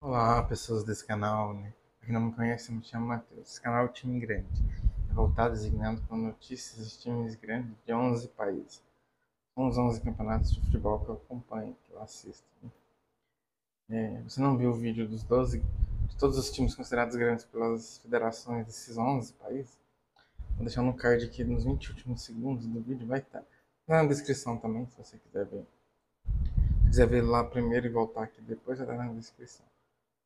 Olá, pessoas desse canal, né? Pra quem não me conhece, eu me chamo Matheus. Esse canal é o Time Grande. É voltado designado com notícias de times grandes de 11 países. São os 11 campeonatos de futebol que eu acompanho, que eu assisto, né? Você não viu o vídeo de todos os times considerados grandes pelas federações desses 11 países? Vou deixar no card aqui nos 20 últimos segundos do vídeo, vai estar. Tá na descrição também, se você quiser ver. Se quiser ver lá primeiro e voltar aqui depois, vai estar na descrição.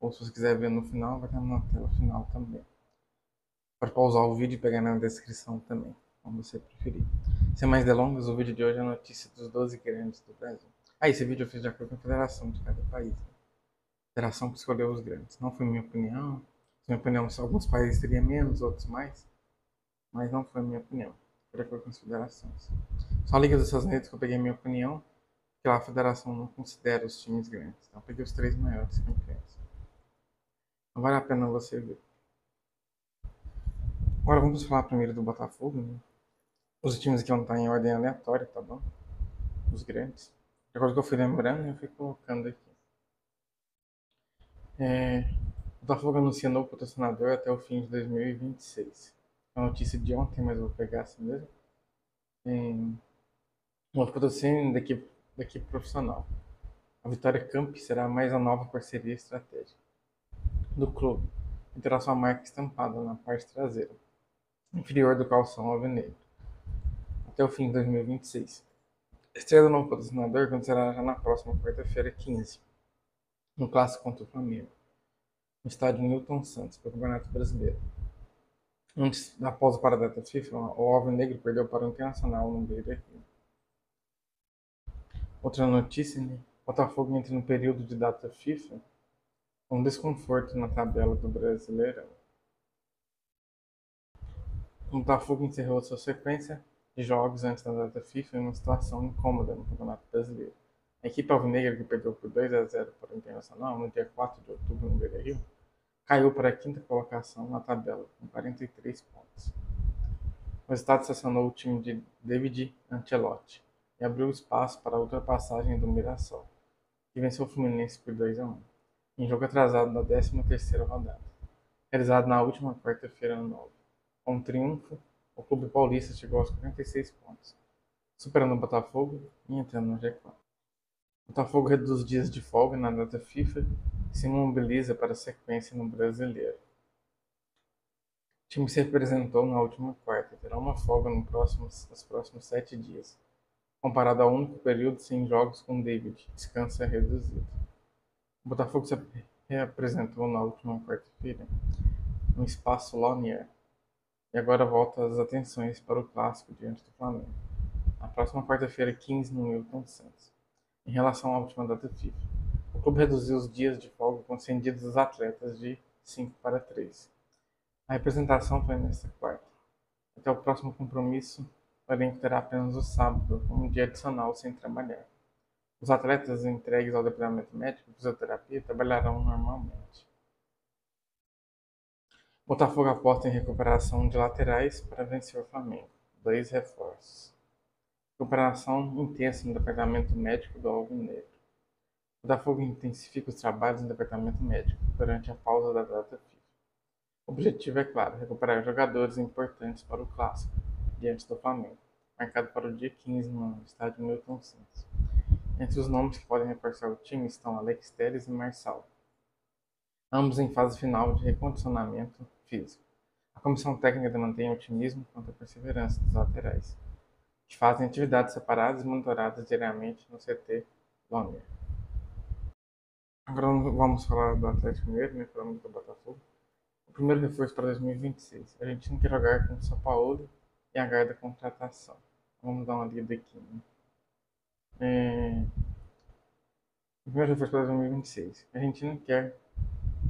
Ou se você quiser ver no final, vai estar na tela final também. Pode pausar o vídeo e pegar na descrição também, como você preferir. Sem mais delongas, o vídeo de hoje é a notícia dos 12 grandes do Brasil. Esse vídeo eu fiz de acordo com a federação de cada país. A federação que escolheu os grandes. Não foi minha opinião. Minha opinião, se alguns países teriam menos, outros mais. Mas não foi minha opinião. Foi de acordo com as federações. Só a Liga dos Estados Unidos que eu peguei minha opinião, que lá a federação não considera os times grandes. Então eu peguei os três maiores campeões. Não vale a pena você ver. Agora vamos falar primeiro do Botafogo, né? Os times aqui vão estar em ordem aleatória, tá bom? Os grandes. De acordo com o que eu fui lembrando, eu fui colocando aqui. O Botafogo anuncia novo patrocinador até o fim de 2026. É uma notícia de ontem, mas eu vou pegar assim mesmo. Novo patrocínio da equipe profissional. A Vitória Camp será mais a nova parceria estratégica do clube e terá sua marca estampada na parte traseira, inferior do calção alvinegro, até o fim de 2026. A estreia do novo patrocinador acontecerá já na próxima quarta-feira, 15, no clássico contra o Flamengo, no estádio Newton Santos, pelo Campeonato Brasileiro. Após o paradata FIFA, o Alvinegro perdeu para o Internacional no Beira-Rio. Outra notícia, né? O Botafogo entra no período de data FIFA com desconforto na tabela do Brasileirão. O Botafogo encerrou sua sequência de jogos antes da data FIFA em uma situação incômoda no Campeonato Brasileiro. A equipe alvinegra, que perdeu por 2-0 para o Internacional no dia 4 de outubro no Beira-Rio, caiu para a quinta colocação na tabela, com 43 pontos. O resultado estacionou o time de David Ancelotti e abriu espaço para a ultrapassagem do Mirassol, que venceu o Fluminense por 2-1, em jogo atrasado da 13ª rodada, realizado na última quarta-feira no 9. Com um triunfo, o clube paulista chegou aos 46 pontos, superando o Botafogo e entrando no G4. O Botafogo reduz dias de folga na data FIFA e se mobiliza para a sequência no Brasileiro. O time se representou na última quarta, terá uma folga nos próximos 7 dias, comparado ao único período sem jogos com David, descanso é reduzido. O Botafogo se reapresentou na última quarta-feira no espaço Lonier e agora volta as atenções para o clássico diante do Flamengo, na próxima quarta-feira, 15, no Newton Santos. Em relação à última data FIFA, o clube reduziu os dias de folga concedidos aos atletas de 5 para 3. A representação foi nesta quarta. Até o próximo compromisso, o elenco terá apenas o sábado, um dia adicional sem trabalhar. Os atletas entregues ao departamento médico e fisioterapia trabalharão normalmente. Botafogo aposta em recuperação de laterais para vencer o Flamengo. 2 reforços. Recuperação intensa no departamento médico do Alvinegro. O Botafogo intensifica os trabalhos no departamento médico durante a pausa da data FIFA. O objetivo é claro, recuperar jogadores importantes para o clássico, diante do Flamengo, marcado para o dia 15 no estádio Newton Santos. Entre os nomes que podem reforçar o time estão Alex Telles e Marçal, ambos em fase final de recondicionamento físico. A comissão técnica mantém otimismo quanto à perseverança dos laterais, que fazem atividades separadas e monitoradas diariamente no CT Londres. Agora vamos falar do Atlético Mineiro, né? Falamos do Botafogo. O primeiro reforço para 2026. A gente tem que jogar com o São Paulo e aguarda a contratação. Vamos dar uma lida aqui. Né? O primeiro reforço para 2026. A Argentina quer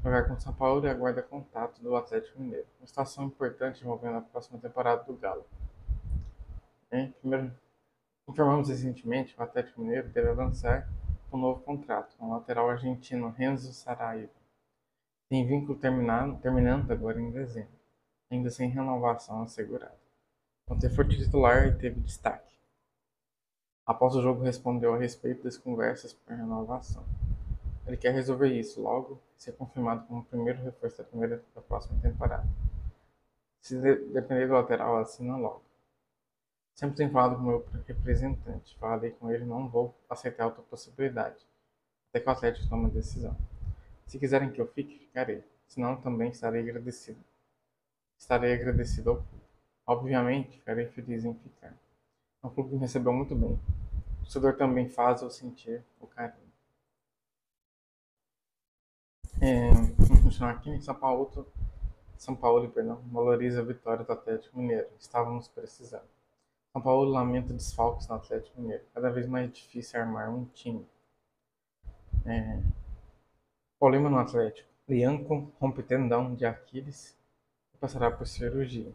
jogar com o São Paulo e aguarda contato do Atlético Mineiro. Uma situação importante envolvendo a próxima temporada do Galo. Primeiro, informamos recentemente que o Atlético Mineiro deve avançar com um novo contrato com o lateral argentino Renzo Saraiva. Tem vínculo terminando agora em dezembro, ainda sem renovação assegurada. Ontem foi titular e teve destaque. Após o jogo respondeu a respeito das conversas por renovação. Ele quer resolver isso logo e ser confirmado como o primeiro reforço da próxima temporada. Se depender do lateral, assina logo. Sempre tenho falado com o meu representante. Falei com ele, não vou aceitar outra possibilidade. Até que o Atlético tome uma decisão. Se quiserem que eu fique, ficarei. Senão também estarei agradecido. Estarei agradecido ao clube. Obviamente, ficarei feliz em ficar. É um clube que me recebeu muito bem. O torcedor também faz eu sentir o carinho. Vamos continuar aqui em São Paulo, perdão, valoriza a vitória do Atlético Mineiro. Estávamos precisando. São Paulo lamenta desfalques no Atlético Mineiro. Cada vez mais difícil armar um time. Problema no Atlético. Lianco rompe tendão de Aquiles e passará por cirurgia.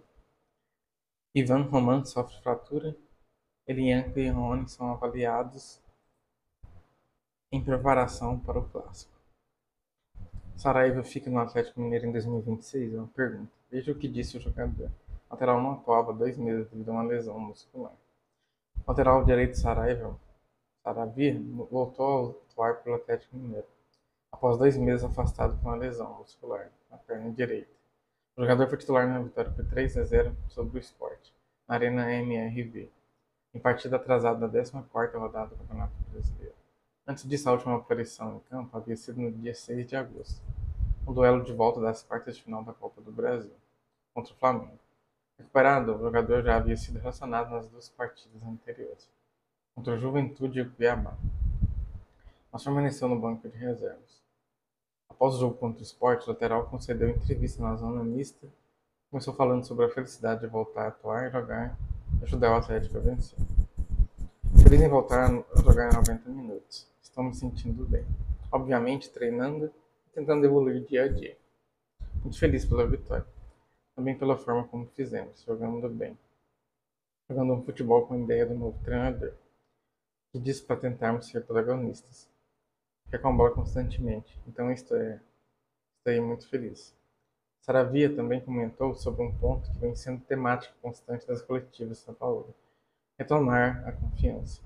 Ivan Roman sofre fratura. Elianco e Rony são avaliados em preparação para o clássico. Saraiva fica no Atlético Mineiro em 2026? É uma pergunta. Veja o que disse o jogador. O lateral não atuava há 2 meses devido a uma lesão muscular. O lateral direito Saravia voltou a atuar pelo Atlético Mineiro, após 2 meses afastado com uma lesão muscular na perna direita. O jogador foi titular na vitória por 3-0 sobre o Sport, na Arena MRV, em partida atrasada da 14ª rodada do Campeonato Brasileiro. Antes disso, a última aparição em campo havia sido no dia 6 de agosto, no duelo de volta das quartas de final da Copa do Brasil, contra o Flamengo. Recuperado, o jogador já havia sido relacionado nas 2 partidas anteriores, contra o Juventude e o Cuiabá, mas permaneceu no banco de reservas. Após o jogo contra o Sport, o lateral concedeu entrevista na zona mista e começou falando sobre a felicidade de voltar a atuar e jogar e ajudar o Atlético a vencer. Feliz em voltar a jogar 90 minutos. Estou me sentindo bem. Obviamente, treinando e tentando evoluir dia a dia. Muito feliz pela vitória. Também pela forma como fizemos, jogando bem. Jogando um futebol com a ideia do novo treinador, que disse para tentarmos ser protagonistas. Quer com a bola constantemente. Então estou muito feliz. Saravia também comentou sobre um ponto que vem sendo temática constante das coletivas de São Paulo: retornar a confiança.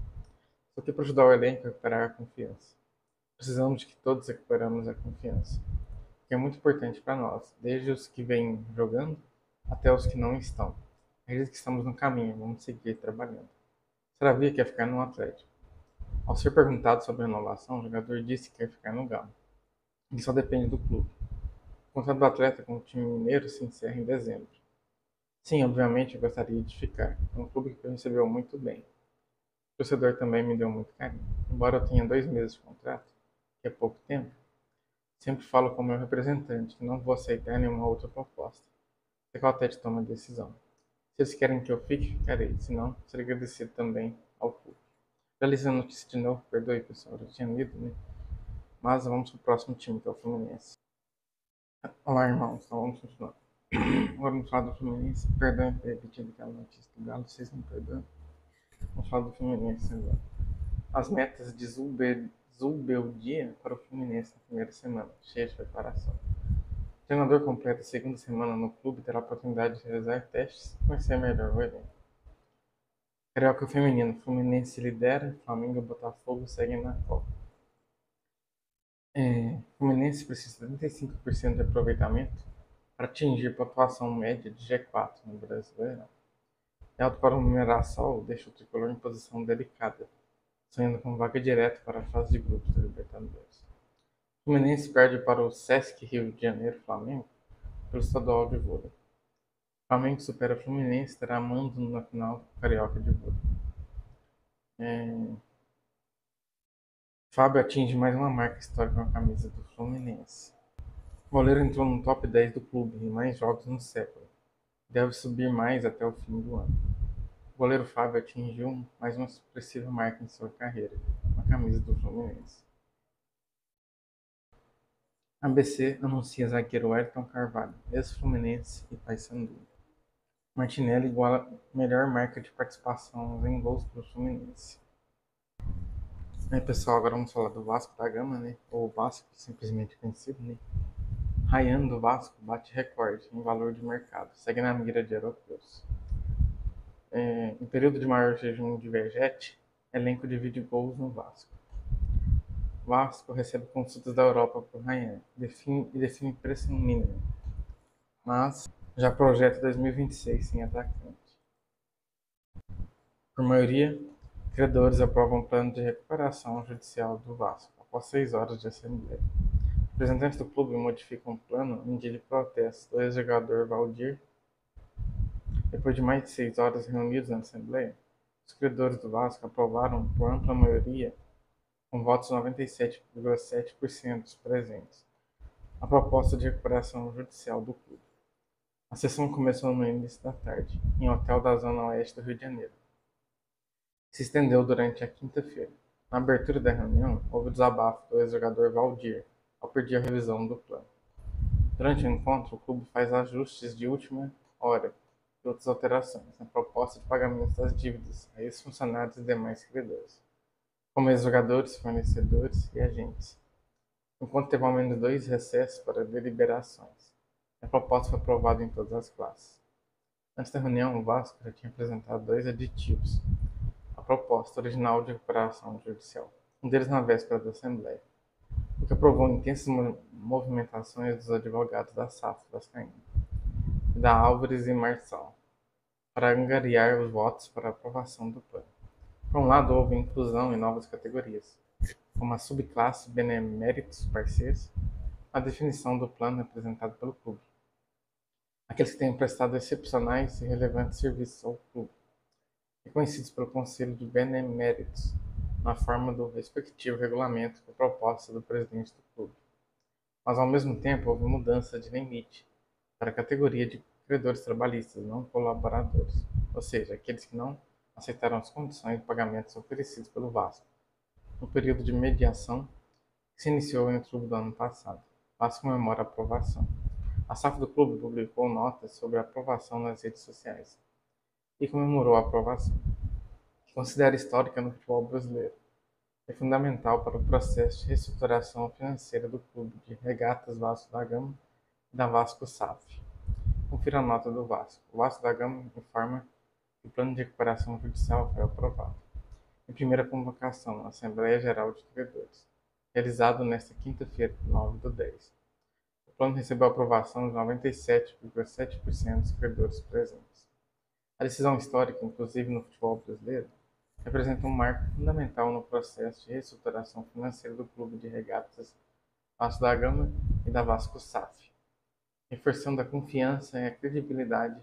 Só que para ajudar o elenco a recuperar a confiança. Precisamos de que todos recuperamos a confiança, que é muito importante para nós, desde os que vêm jogando até os que não estão. Acredito que estamos no caminho, vamos seguir trabalhando. Saravia quer ficar no Atlético. Ao ser perguntado sobre a renovação, o jogador disse que quer ficar no Galo. E só depende do clube. O contrato do atleta com o time mineiro se encerra em dezembro. Sim, obviamente eu gostaria de ficar. É um clube que me recebeu muito bem. O torcedor também me deu muito carinho. Embora eu tenha 2 meses de contrato, que é pouco tempo, sempre falo com o meu representante que não vou aceitar nenhuma outra proposta. Até que o Atlético tome a decisão. Se eles querem que eu fique, ficarei. Se não, serei agradecido também ao clube. Já li essa notícia de novo, perdoe pessoal, eu já tinha lido, né? Mas vamos pro próximo time, que é o Fluminense. Olá, irmãos, então vamos continuar. Agora vamos falar do Fluminense. Perdão por ter repetido aquela notícia do Galo, vocês me perdoam. Vamos falar do Fluminense agora. As metas de Zubeldia para o Fluminense na primeira semana, cheia de preparação. O treinador completa a segunda semana no clube e terá a oportunidade de realizar testes e conhecer melhor o elenco. Carioca feminino, Fluminense lidera, Flamengo e Botafogo seguem na Copa. Fluminense precisa de 35% de aproveitamento para atingir pontuação média de G4 no Brasileirão. É alto para o Mirassol, deixa o tricolor em posição delicada, sonhando com vaga direta para a fase de grupos da Libertadores. O Fluminense perde para o Sesc Rio de Janeiro Flamengo pelo estadual de vôlei. O Flamengo supera o Fluminense e terá mando na final do Carioca de vôlei. Fábio atinge mais uma marca histórica com a camisa do Fluminense. O goleiro entrou no top 10 do clube em mais jogos no século. Deve subir mais até o fim do ano. O goleiro Fábio atingiu mais uma expressiva marca em sua carreira, com a camisa do Fluminense. ABC anuncia zagueiro Wellington Carvalho, ex-Fluminense e Paysandu. Martinelli iguala a melhor marca de participação em gols pelo Fluminense. Aí, pessoal, agora vamos falar do Vasco da Gama, né? Ou Vasco, simplesmente conhecido, né? Ryan do Vasco bate recorde em valor de mercado, segue na mira de europeus. Em período de maior jejum de Vergete, elenco divide gols no Vasco. O Vasco recebe consultas da Europa por Rainer e define preço mínimo, mas já projeta 2026 sem atacante. Por maioria, credores aprovam o plano de recuperação judicial do Vasco, após 6 horas de assembleia. Representantes do clube modificam o plano em dia de protesto do ex-jogador Valdir. Depois de mais de 6 horas reunidos na Assembleia, os credores do Vasco aprovaram por ampla maioria, com votos de 97,7% dos presentes, a proposta de recuperação judicial do clube. A sessão começou no início da tarde, em um hotel da zona oeste do Rio de Janeiro. Se estendeu durante a quinta-feira. Na abertura da reunião, houve o desabafo do ex-jogador Valdir, ao pedir a revisão do plano. Durante o encontro, o clube faz ajustes de última hora e outras alterações na proposta de pagamento das dívidas a ex-funcionários e demais credores, como ex-jogadores, fornecedores e agentes, enquanto teve ao menos 2 recessos para deliberações. A proposta foi aprovada em todas as classes. Antes da reunião, o Vasco já tinha apresentado 2 aditivos à proposta original de recuperação judicial, um deles na véspera da Assembleia, o que aprovou intensas movimentações dos advogados da SAF vascaína e da Álvares e Marçal, para angariar os votos para a aprovação do plano. Por um lado, houve inclusão em novas categorias, como a subclasse Beneméritos Parceiros, a definição do plano apresentado pelo clube. Aqueles que tenham prestado excepcionais e relevantes serviços ao clube, reconhecidos pelo Conselho de Beneméritos, na forma do respectivo regulamento com a proposta do presidente do clube. Mas, ao mesmo tempo, houve mudança de limite para a categoria de credores trabalhistas não colaboradores, ou seja, aqueles que não aceitaram as condições de pagamentos oferecidos pelo Vasco no período de mediação que se iniciou em outubro do ano passado. O Vasco comemora a aprovação. A SAF do clube publicou notas sobre a aprovação nas redes sociais e comemorou a aprovação, que considera histórica no futebol brasileiro. É fundamental para o processo de reestruturação financeira do clube de Regatas Vasco da Gama e da Vasco SAF. Confira a nota do Vasco. O Vasco da Gama informa que o plano de recuperação judicial foi aprovado, em primeira convocação na Assembleia Geral de Credores, realizado nesta quinta-feira, 9/10. O plano recebeu a aprovação de 97,7% dos credores presentes. A decisão histórica, inclusive no futebol brasileiro, representa um marco fundamental no processo de reestruturação financeira do Clube de Regatas Vasco da Gama e da Vasco SAF, reforçando a confiança e a credibilidade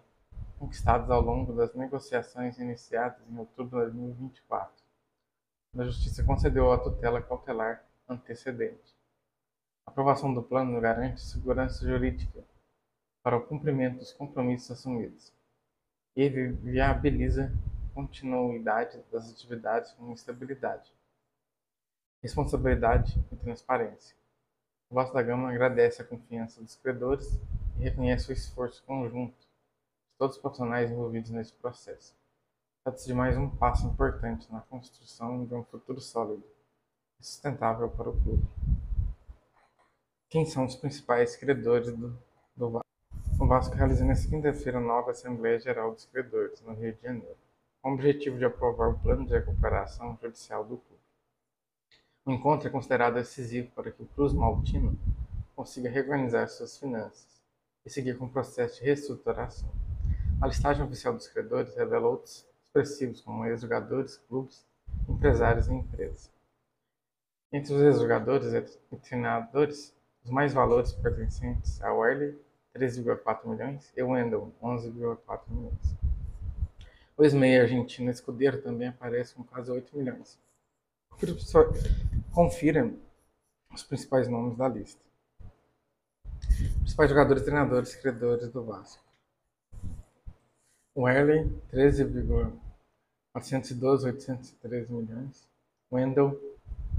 conquistados ao longo das negociações iniciadas em outubro de 2024. A Justiça concedeu a tutela cautelar antecedente. A aprovação do plano garante segurança jurídica para o cumprimento dos compromissos assumidos e viabiliza a continuidade das atividades com estabilidade, responsabilidade e transparência. O Vasco da Gama agradece a confiança dos credores e reconhece o esforço conjunto de todos os profissionais envolvidos nesse processo. Trata-se de mais um passo importante na construção de um futuro sólido e sustentável para o clube. Quem são os principais credores do Vasco? O Vasco realiza nesta quinta-feira a nova Assembleia Geral dos Credores, no Rio de Janeiro, com o objetivo de aprovar o plano de recuperação judicial do clube. O encontro é considerado decisivo para que o Cruz Maltino consiga reorganizar suas finanças e seguir com o processo de reestruturação. A listagem oficial dos credores revela outros expressivos, como ex-jogadores, clubes, empresários e empresas. Entre os ex-jogadores e treinadores, os mais valores pertencentes a Werley, 13,4 milhões, e Wendel, 11,4 milhões. O ex-meia argentino Escudeiro também aparece com quase 8 milhões. Confira os principais nomes da lista. Principais jogadores, treinadores e credores do Vasco. Werley, 13,412,813 milhões. Wendel,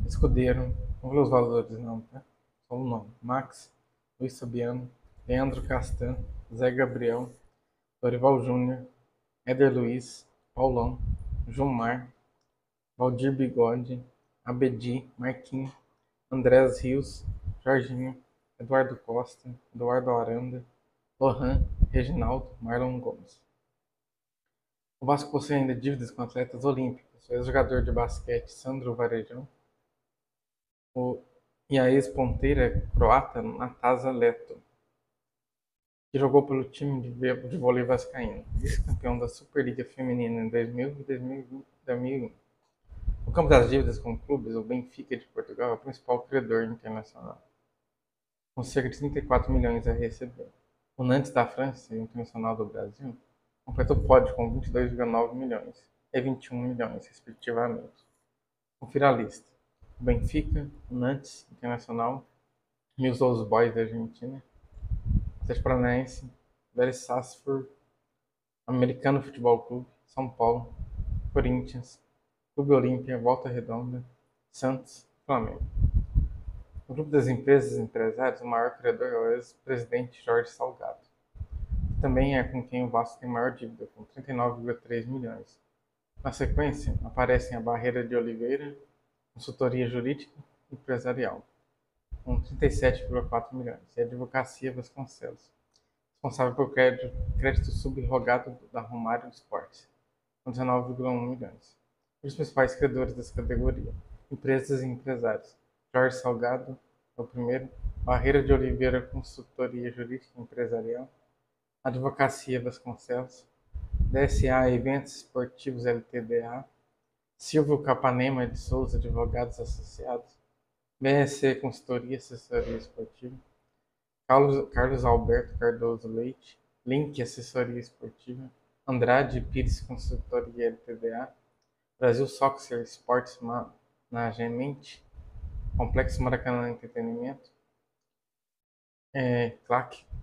Escudeiro, não vou ler os valores não, tá? Só o nome. Max, Luiz Fabiano, Leandro Castan, Zé Gabriel, Dorival Júnior, Éder Luiz, Paulão, Gilmar, Valdir Bigode, Abedi, Marquinhos, Andrés Rios, Jorginho, Eduardo Costa, Eduardo Aranda, Lohan, Reginaldo, Marlon Gomes. O Vasco possui ainda dívidas com atletas olímpicos. O ex-jogador de basquete Sandro Varejão, E a ex-ponteira croata Nataša Leto, que jogou pelo time de vôlei vascaíno, vice-campeão da Superliga Feminina em 2000 e 2001. No campo das dívidas com clubes, o Benfica de Portugal é o principal credor internacional, com cerca de 34 milhões a receber. O Nantes da França e o Internacional do Brasil completou o pódio com 22,9 milhões e 21 milhões, respectivamente. Confira a lista: o Benfica, o Nantes, Internacional, News Old Boys da Argentina, Atlético Paranaense, Vélez Sarsfield, Americano Futebol Clube, São Paulo, Corinthians, Clube Olímpia, Volta Redonda, Santos, Flamengo. No grupo das empresas e empresários, o maior credor é o ex-presidente Jorge Salgado. Também é com quem o Vasco tem maior dívida, com 39,3 milhões. Na sequência, aparecem a Barreira de Oliveira, consultoria jurídica e empresarial, com 37,4 milhões, e a Advocacia Vasconcelos, responsável por crédito subrogado da Romário Esportes, com 19,1 milhões. Os principais credores dessa categoria: empresas e empresários. Jorge Salgado é o primeiro, Barreira de Oliveira Consultoria Jurídica e Empresarial, Advocacia Vasconcelos, DSA Eventos Esportivos Ltda, Silvio Capanema de Souza Advogados Associados, BSC Consultoria Assessoria Esportiva, Carlos Alberto Cardoso Leite, Link Assessoria Esportiva, Andrade Pires Consultoria Ltda, Brasil Soccer Sports Management, Complexo Maracanã Entretenimento,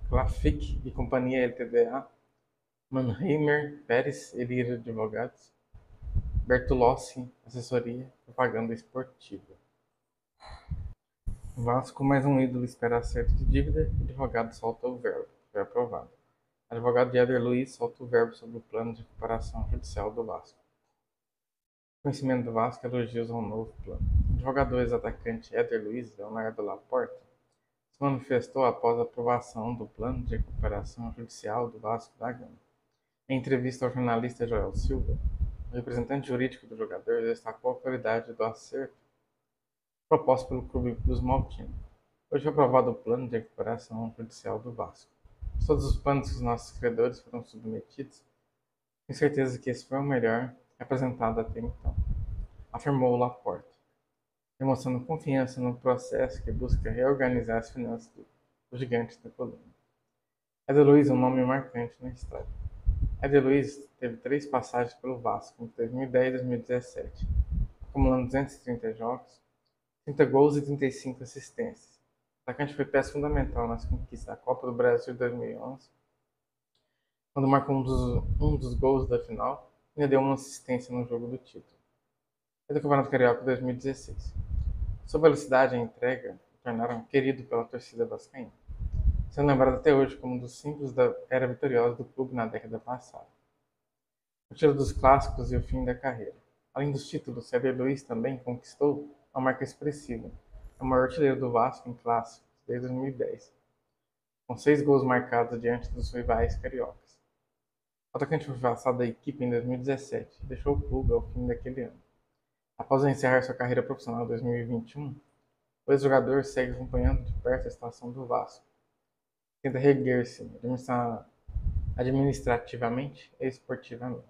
Clafic e Companhia Ltda, Mannheimer Pérez e Lira Advogados, Bertolossi Assessoria Propaganda Esportiva. Vasco, mais um ídolo espera acerto de dívida. Advogado solta o verbo. Foi aprovado. Advogado de Éder Luiz solta o verbo sobre o plano de recuperação judicial do Vasco. Conhecimento do Vasco, elogios ao novo plano. O advogado ex-atacante Éder Luiz Leonardo Laporta se manifestou após a aprovação do plano de recuperação judicial do Vasco da Gama. Em entrevista ao jornalista Joel Silva, o representante jurídico do jogador destacou a qualidade do acerto proposto pelo Clube dos Maltinos. Hoje foi aprovado o plano de recuperação judicial do Vasco. Todos os planos que os nossos credores foram submetidos, tenho certeza que esse foi o melhor apresentado até então, afirmou Laporta, demonstrando confiança no processo que busca reorganizar as finanças do gigante da coluna. Éder Luiz é um nome marcante na história. Éder Luiz teve 3 passagens pelo Vasco entre 2010 e 2017, acumulando 230 jogos, 30 gols e 35 assistências. O atacante foi peça fundamental nas conquistas da Copa do Brasil de 2011, quando marcou um dos gols da final e ainda deu uma assistência no jogo do título. E do Campeonato Carioca de 2016. Sua velocidade e entrega o tornaram querido pela torcida vascaína, sendo lembrado até hoje como um dos símbolos da era vitoriosa do clube na década passada. O título dos clássicos e o fim da carreira. Além dos títulos, Éder Luiz também conquistou uma marca expressiva. É o maior artilheiro do Vasco em clássicos desde 2010, com 6 gols marcados diante dos rivais cariocas. O atacante foi afastado da equipe em 2017 e deixou o clube ao fim daquele ano. Após encerrar sua carreira profissional em 2021, o ex-jogador segue acompanhando de perto a situação do Vasco. Tenta reerguer-se administrativamente e esportivamente.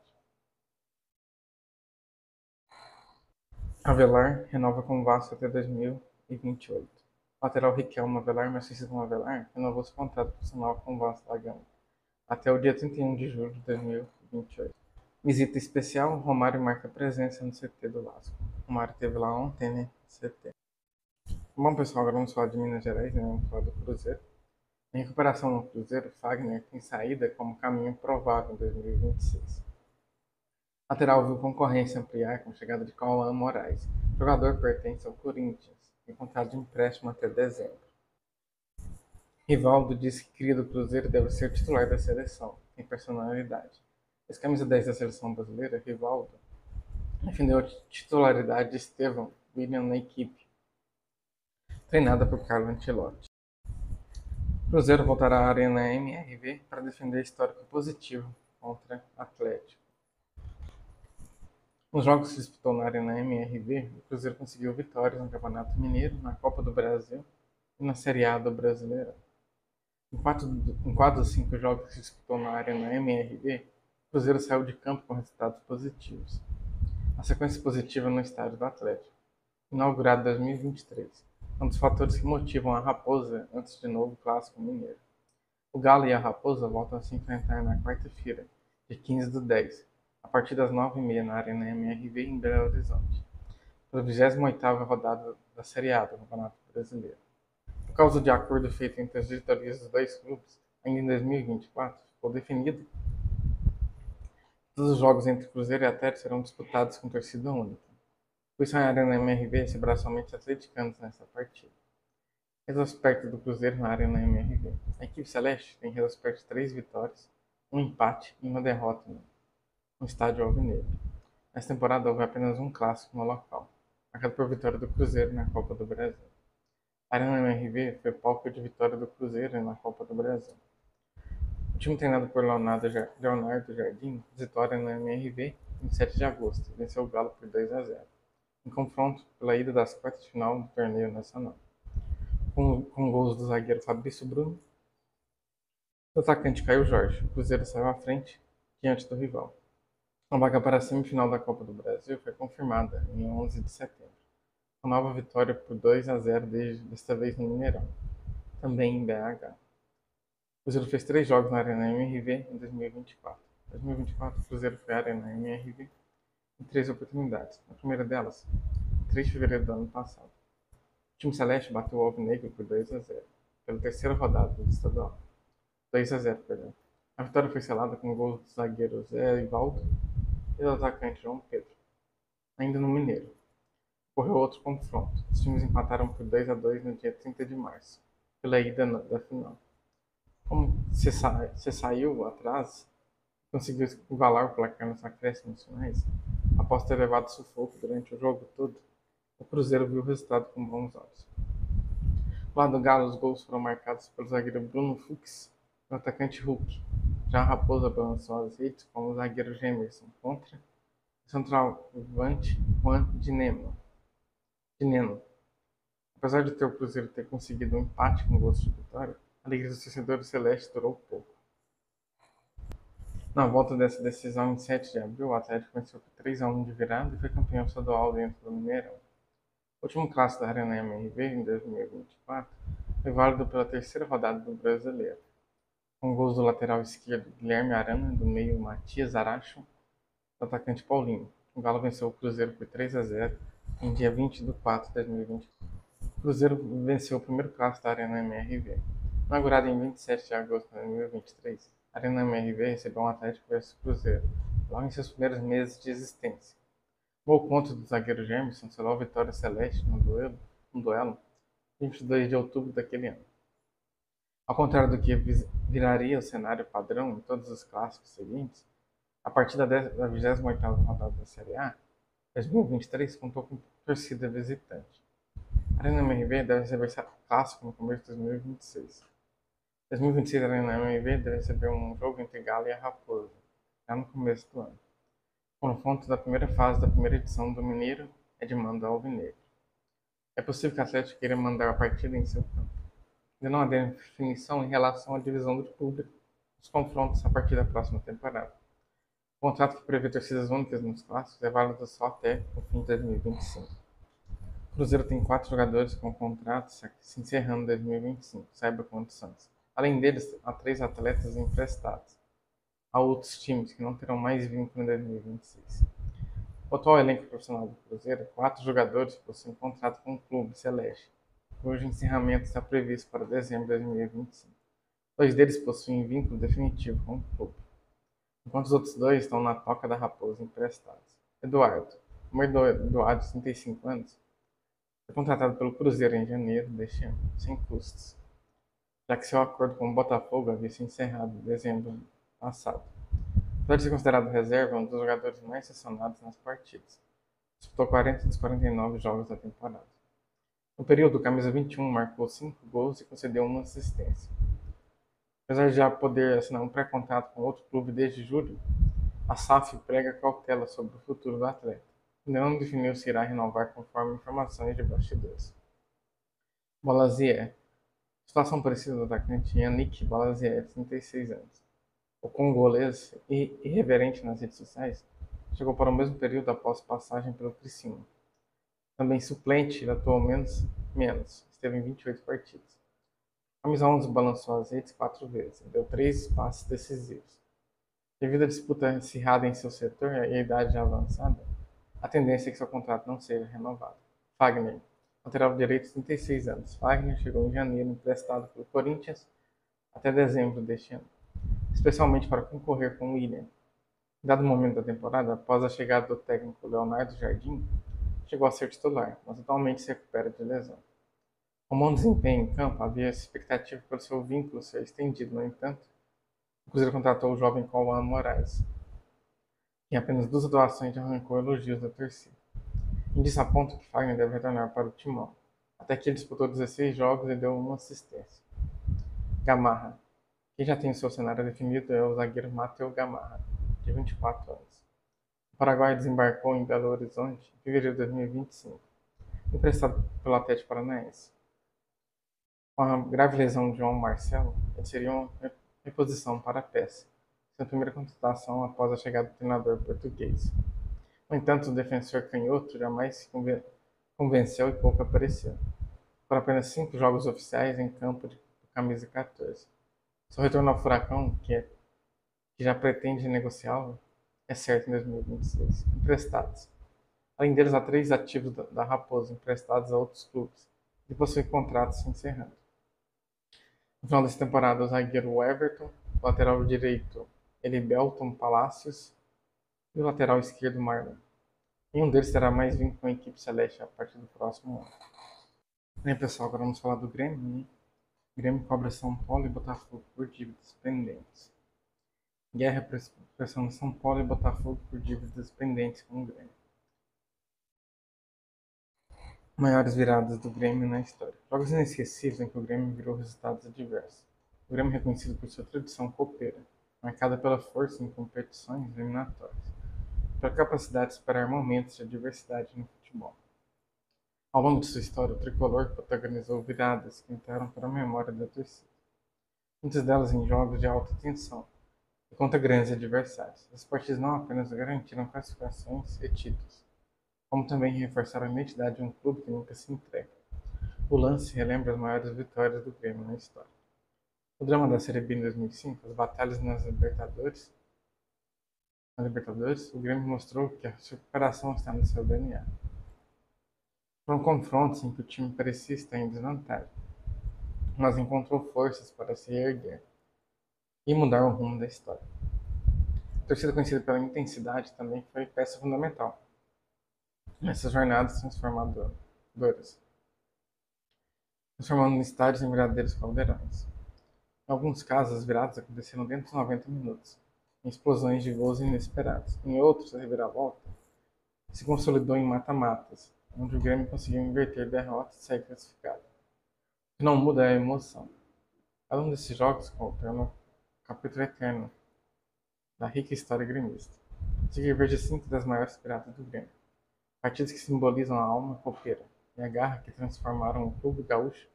Avelar renova com o Vasco até 2028. O lateral Riquelme Avelar, mais conhecido como Avelar, renovou seu contrato profissional com o Vasco da Gama até o dia 31 de julho de 2028. Visita especial, Romário marca presença no CT do Vasco. Romário esteve lá ontem, né? CT. Bom, pessoal, agora vamos falar de Minas Gerais, né? Vamos falar do Cruzeiro. Em recuperação no Cruzeiro, Fagner tem saída como caminho provável em 2026. Lateral viu concorrência ampliar com a chegada de Cauã Moraes. O jogador pertence ao Corinthians, tem contrato de empréstimo até dezembro. Rivaldo disse que cria do Cruzeiro deve ser titular da seleção, tem personalidade. Ex-camisa 10 da seleção brasileira, Rivaldo, defendeu a titularidade de Estevão William na equipe, treinada por Carlo Ancelotti. O Cruzeiro voltará à Arena MRV para defender histórico positivo contra Atlético. Nos jogos que disputou na Arena MRV, o Cruzeiro conseguiu vitórias no Campeonato Mineiro, na Copa do Brasil e na Série A do Brasileirão. Em 4 dos 5 jogos que disputou na Arena MRV, o Cruzeiro saiu de campo com resultados positivos. A sequência positiva no estádio do Atlético, inaugurado em 2023, é um dos fatores que motivam a Raposa antes de novo Clássico Mineiro. O Galo e a Raposa voltam a se enfrentar na quarta-feira, dia 15/10, a partir das 9h30 na Arena MRV em Belo Horizonte, pela 28ª rodada da Série A do Campeonato Brasileiro. Por causa de acordo feito entre as diretorias dos dois clubes, ainda em 2024, ficou definido que todos os jogos entre Cruzeiro e Atlético serão disputados com torcida única. Por isso a Arena MRV receberá somente atleticanos nessa partida. Retrospecto do Cruzeiro na Arena MRV. A equipe celeste tem retrospecto de 3 vitórias, um empate e uma derrota no estádio alvinegro. Nessa temporada houve apenas um clássico no local, marcado por vitória do Cruzeiro na Copa do Brasil. A Arena MRV foi palco de vitória do Cruzeiro na Copa do Brasil. O time treinado por Leonardo Jardim visitou a Arena MRV em 7 de agosto e venceu o Galo por 2-0, em confronto pela ida das quartas de final do torneio nacional. Com gols do zagueiro Fabrício Bruno e do atacante Caio Jorge, o Cruzeiro saiu à frente diante do rival. A vaga para a semifinal da Copa do Brasil foi confirmada em 11 de setembro. Uma nova vitória por 2-0 desta vez no Mineirão, também em BH. O Cruzeiro fez 3 jogos na Arena MRV em 2024. Em 2024, o Cruzeiro foi à Arena MRV em 3 oportunidades. A primeira delas, em 3 de fevereiro do ano passado. O time celeste bateu o Alvinegro por 2-0, pela terceira rodada do estadual. 2-0, perdão. A vitória foi selada com gols do zagueiro Zé Ivaldo e do atacante João Pedro. Ainda no Mineiro, ocorreu outro confronto. Os times empataram por 2-2 no dia 30 de março, pela ida da final. Como você saiu atrás, conseguiu igualar o placar nos acréscimos finais, após ter levado sufoco durante o jogo todo, o Cruzeiro viu o resultado com bons olhos. Do lado do Galo, os gols foram marcados pelo zagueiro Bruno Fux e o atacante Hulk. Já a Raposa balançou as redes com o zagueiro Gemerson contra o centroavante Juan Dineno. Apesar de o Cruzeiro ter conseguido um empate com gosto de vitória, a alegria dos torcedores celestes durou pouco. Na volta dessa decisão, em 7 de abril, o Atlético venceu por 3-1 de virada e foi campeão estadual dentro do Mineirão. O último clássico da Arena MRV, em 2024, foi válido pela terceira rodada do Brasileiro, com gols do lateral esquerdo Guilherme Arana, do meio Matias Aracho, do atacante Paulinho. O Galo venceu o Cruzeiro por 3-0 em dia 20 de 4 de 2024. O Cruzeiro venceu o primeiro clássico da Arena MRV. Inaugurado em 27 de agosto de 2023, a Arena MRV recebeu um Atlético vs Cruzeiro, logo em seus primeiros meses de existência. O gol contra do zagueiro Gemerson selou a vitória celeste no duelo 22 de outubro daquele ano. Ao contrário do que viraria o cenário padrão em todos os clássicos seguintes, a partir da 28ª rodada da Série A, 2023 contou com torcida visitante. A Arena MRV deve receber clássico no começo de 2026. Em 2026, a Arena MRV deve receber um jogo entre Galo e a Raposa, já no começo do ano. O confronto da primeira fase da primeira edição do Mineiro é de mando alvinegro. É possível que o Atlético queira mandar a partida em seu campo. Ainda não há definição em relação à divisão do público dos confrontos a partir da próxima temporada. O contrato que prevê torcidas únicas nos clássicos é válido só até o fim de 2025. O Cruzeiro tem 4 jogadores com contratos se encerrando em 2025, saiba quantos são. Além deles, há 3 atletas emprestados. Há outros times que não terão mais vínculo em 2026. O atual elenco profissional do Cruzeiro, 4 jogadores possuem contrato com o clube celeste, cujo encerramento está previsto para dezembro de 2025. 2 deles possuem vínculo definitivo com o clube, enquanto os outros 2 estão na Toca da Raposa emprestados. Eduardo, Eduardo, de 35 anos, foi contratado pelo Cruzeiro em janeiro deste ano, sem custos, já que seu acordo com o Botafogo havia se encerrado em dezembro passado. Apesar de ser considerado reserva, é um dos jogadores mais acionados nas partidas. Disputou 40 dos 49 jogos da temporada. No período, o camisa 21 marcou 5 gols e concedeu uma assistência. Apesar de já poder assinar um pré-contrato com outro clube desde julho, a SAF prega cautela sobre o futuro do atleta. Ainda não definiu se irá renovar conforme informações de bastidores. Bolazier. Situação parecida do atacante Yannick Bolazier, de 36 anos. O congolês, irreverente nas redes sociais, chegou para o mesmo período após passagem pelo Criciúma. Também suplente, ele atuou menos, esteve em 28 partidas. A camisa 11 balançou as redes 4 vezes e deu 3 passes decisivos. Devido à disputa acirrada em seu setor e à idade já avançada, a tendência é que seu contrato não seja renovado. Fagner, lateral direito de 36 anos. Fagner chegou em janeiro emprestado pelo Corinthians até dezembro deste ano, especialmente para concorrer com o William. Em dado momento da temporada, após a chegada do técnico Leonardo Jardim, chegou a ser titular, mas atualmente se recupera de lesão. Com bom desempenho em campo, havia expectativa pelo seu vínculo ser estendido, no entanto, o Cruzeiro contratou o jovem Cauã Moraes. Em apenas 2 atuações já arrancou elogios da torcida. Indica aponta que Fagner deve retornar para o timão. Até que ele disputou 16 jogos e deu uma assistência. Gamarra. Quem já tem o seu cenário definido é o zagueiro Matheus Gamarra, de 24 anos. O Paraguai desembarcou em Belo Horizonte em fevereiro de 2025, emprestado pelo Atlético Paranaense. Com a grave lesão de João Marcelo, ele seria uma reposição para a peça, sua primeira contratação após a chegada do treinador português. No entanto, o defensor canhoto jamais se convenceu e pouco apareceu. Por apenas 5 jogos oficiais em campo de camisa 14. Seu retorno ao Furacão, que já pretende negociá-lo, é certo em 2026. Emprestados. Além deles, há 3 ativos da Raposa emprestados a outros clubes e possuem contratos se encerrando. No final dessa temporada, o zagueiro Everton, o lateral direito Elibelton Palacios e o lateral esquerdo Marlon. Nenhum deles terá mais vínculo com a equipe celeste a partir do próximo ano. Bem, pessoal, agora vamos falar do Grêmio. Né? O Grêmio cobra São Paulo e Botafogo por dívidas pendentes. Guerra pressionando São Paulo e Botafogo por dívidas pendentes com o Grêmio. Maiores viradas do Grêmio na história. Jogos inesquecíveis em que o Grêmio virou resultados adversos. O Grêmio é reconhecido por sua tradição copeira, marcada pela força em competições eliminatórias, pela capacidade de superar momentos de adversidade no futebol. Ao longo de sua história, o tricolor protagonizou viradas que entraram para a memória da torcida. Muitas delas em jogos de alta tensão e contra grandes adversários. As partidas não apenas garantiram classificações e títulos, como também reforçaram a identidade de um clube que nunca se entrega. O lance relembra as maiores vitórias do Grêmio na história. O drama da Série B em 2005, as batalhas na Libertadores, o Grêmio mostrou que a recuperação está no seu DNA. Foram confrontos em que o time parecia estar em desvantagem, mas encontrou forças para se erguer e mudar o rumo da história. A torcida, conhecida pela intensidade, também foi peça fundamental nessas jornadas transformadoras, transformando estádios em verdadeiros caldeirões. Em alguns casos, as viradas aconteceram dentro dos 90 minutos, em explosões de gols inesperados. Em outros, a reviravolta se consolidou em mata-matas, onde o Grêmio conseguiu inverter derrotas e sair classificado. O que não muda é a emoção. Cada um desses jogos conta um capítulo eterno da rica história gremista. Seguir veja 5 das maiores piratas do Grêmio. Partidas que simbolizam a alma copeira e a garra que transformaram o clube gaúcho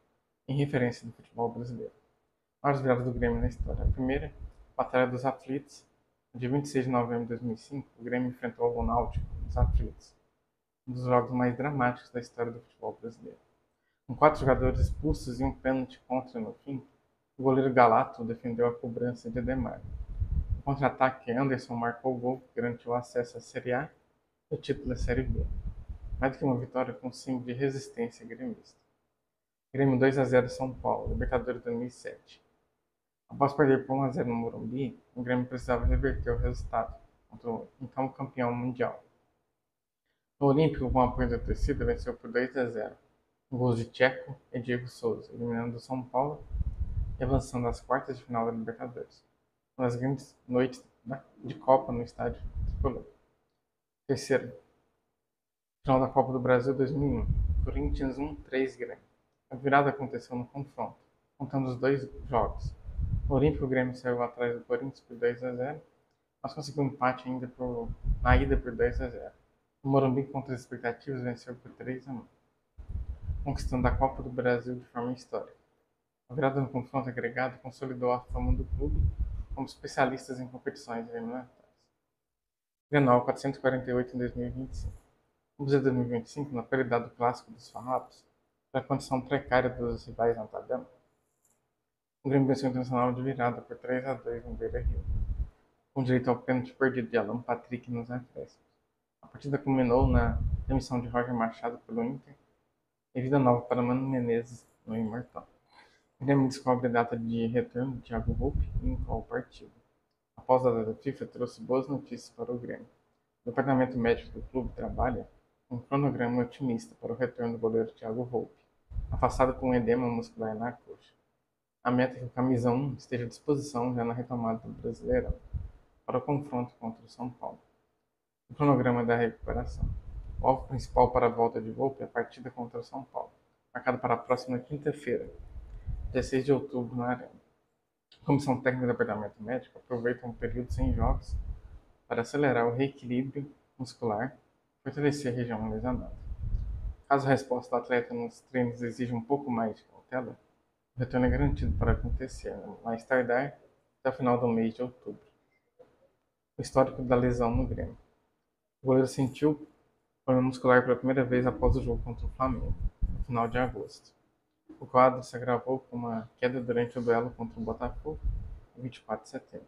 em referência do futebol brasileiro. Maiores viradas do Grêmio na história. A primeira, Batalha dos Aflitos. No dia 26 de novembro de 2005, o Grêmio enfrentou o Náutico nos Aflitos, um dos jogos mais dramáticos da história do futebol brasileiro. Com 4 jogadores expulsos e um pênalti contra no fim, o goleiro Galato defendeu a cobrança de Ademar. No contra-ataque, Anderson marcou o gol que garantiu o acesso à Série A e o título da Série B. Mais do que uma vitória, foi um símbolo de resistência gremista. Grêmio 2-0 São Paulo, Libertadores 2007. Após perder por 1-0 no Morumbi, o Grêmio precisava reverter o resultado contra o então campeão mundial. No Olímpico, com o apoio da torcida, venceu por 2-0, com gols de Tcheco e Diego Souza, eliminando o São Paulo e avançando às quartas de final da Libertadores. Uma das grandes noites de Copa no estádio tricolor. Terceiro, final da Copa do Brasil 2001, Corinthians 1-3 Grêmio. A virada aconteceu no confronto, contando os 2 jogos. No Olímpico, o Grêmio saiu atrás do Corinthians por 2-0, mas conseguiu um empate ainda na ida por 2-0. O Morumbi, contra as expectativas, venceu por 3-1, conquistando a Copa do Brasil de forma histórica. A virada no confronto agregado consolidou a fama do clube como especialistas em competições eliminatórias. Grenal 448 em 2025. O Museu 2025, na qualidade do clássico dos farrapos, pela condição precária dos rivais na tabela, o Grêmio venceu o Internacional de virada por 3-2 no Beira-Rio, com direito ao pênalti perdido de Alan Patrick nos acréscimos. A partida culminou na demissão de Roger Machado pelo Inter e vida nova para Mano Menezes no Imortal. O Grêmio descobre a data de retorno de Thiago Volpe e em qual partido. Após a data FIFA, trouxe boas notícias para o Grêmio. O departamento médico do clube trabalha com um cronograma otimista para o retorno do goleiro Thiago Volpe, afastado com um edema muscular na coxa. A meta é que o camisa 1 esteja à disposição já na retomada do Brasileirão para o confronto contra o São Paulo. O cronograma da recuperação. O alvo principal para a volta de Volpe é a partida contra o São Paulo, marcada para a próxima quinta-feira, 16 de outubro, na Arena. A comissão técnica do departamento médico aproveita um período sem jogos para acelerar o reequilíbrio muscular e fortalecer a região lesionada. Caso a resposta do atleta nos treinos exija um pouco mais de cautela, o retorno é garantido para acontecer mais tardar até o final do mês de outubro. O histórico da lesão no Grêmio. O goleiro sentiu problema muscular pela primeira vez após o jogo contra o Flamengo, no final de agosto. O quadro se agravou com uma queda durante o duelo contra o Botafogo, em 24 de setembro,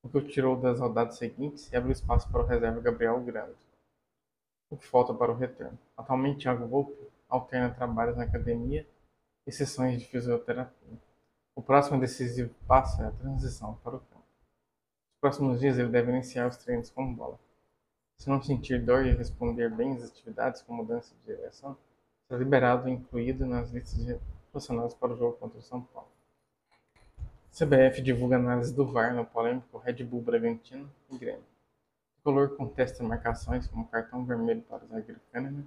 o que o tirou das rodadas seguintes e abriu espaço para o reserva Gabriel Grando, o que falta para o retorno. Atualmente, Thiago Volpe alterna trabalhos na academia e sessões de fisioterapia. O próximo decisivo passo é a transição para o campo. Nos próximos dias, ele deve iniciar os treinos com bola. Se não sentir dor e responder bem às atividades com mudança de direção, será liberado e incluído nas listas de relacionadas para o jogo contra o São Paulo. CBF divulga análise do VAR no polêmico Red Bull Bragantino e Grêmio. O tricolor contesta marcações como cartão vermelho para o zagueiro Kahneman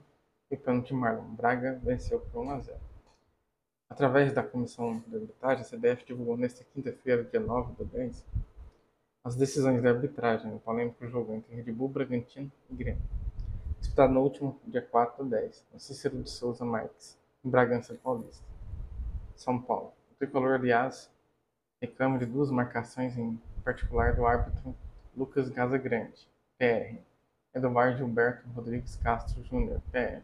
e pênalti Marlon. Braga venceu por 1-0. Através da comissão de arbitragem, a CBF divulgou nesta quinta-feira, dia 9/10, as decisões de arbitragem no polêmico jogo entre Red Bull Bragantino e Grêmio, disputado no último dia 4/10, no Cícero de Souza Marques, em Bragança Paulista, São Paulo. O tricolor, aliás, reclama de duas marcações, em particular do árbitro Lucas Casagrande, PR, e do VAR Gilberto Rodrigues Castro Júnior, PR.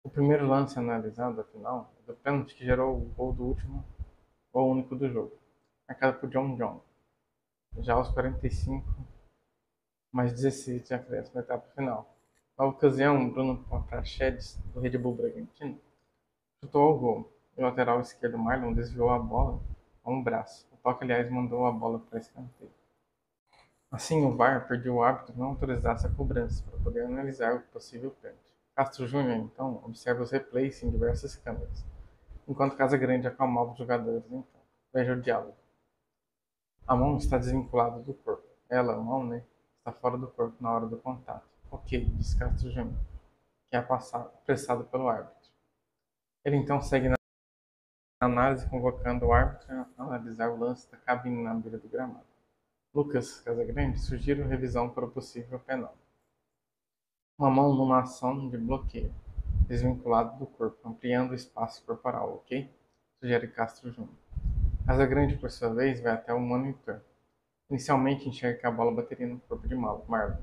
O primeiro lance analisado, afinal, é do pênalti que gerou o gol do último ou único do jogo, marcado por John, já aos 45 mais 16 de acréscimo na etapa final. Na ocasião, Bruno Prachedes, do Red Bull Bragantino, chutou ao gol e o lateral esquerdo Marlon desviou a bola a um braço. O toque, aliás, mandou a bola para escanteio. Assim, o VAR pediu ao árbitro não autorizasse a cobrança para poder analisar o possível pênalti. Castro Júnior, então, observa os replays em diversas câmeras, enquanto Casagrande acalmava os jogadores em campo. Veja o diálogo. A mão está desvinculada do corpo. Ela, a mão, está fora do corpo na hora do contato. Ok, diz Castro Júnior, que é apressado pelo árbitro. Ele então segue na análise, convocando o árbitro a analisar o lance da cabine na beira do gramado. Lucas Casagrande sugere revisão para o possível penal. Uma mão numa ação de bloqueio, desvinculado do corpo, ampliando o espaço corporal, ok? Sugere Castro Júnior. Casagrande, por sua vez, vai até o monitor. Inicialmente enxerga que a bola bateria no corpo de Marlon,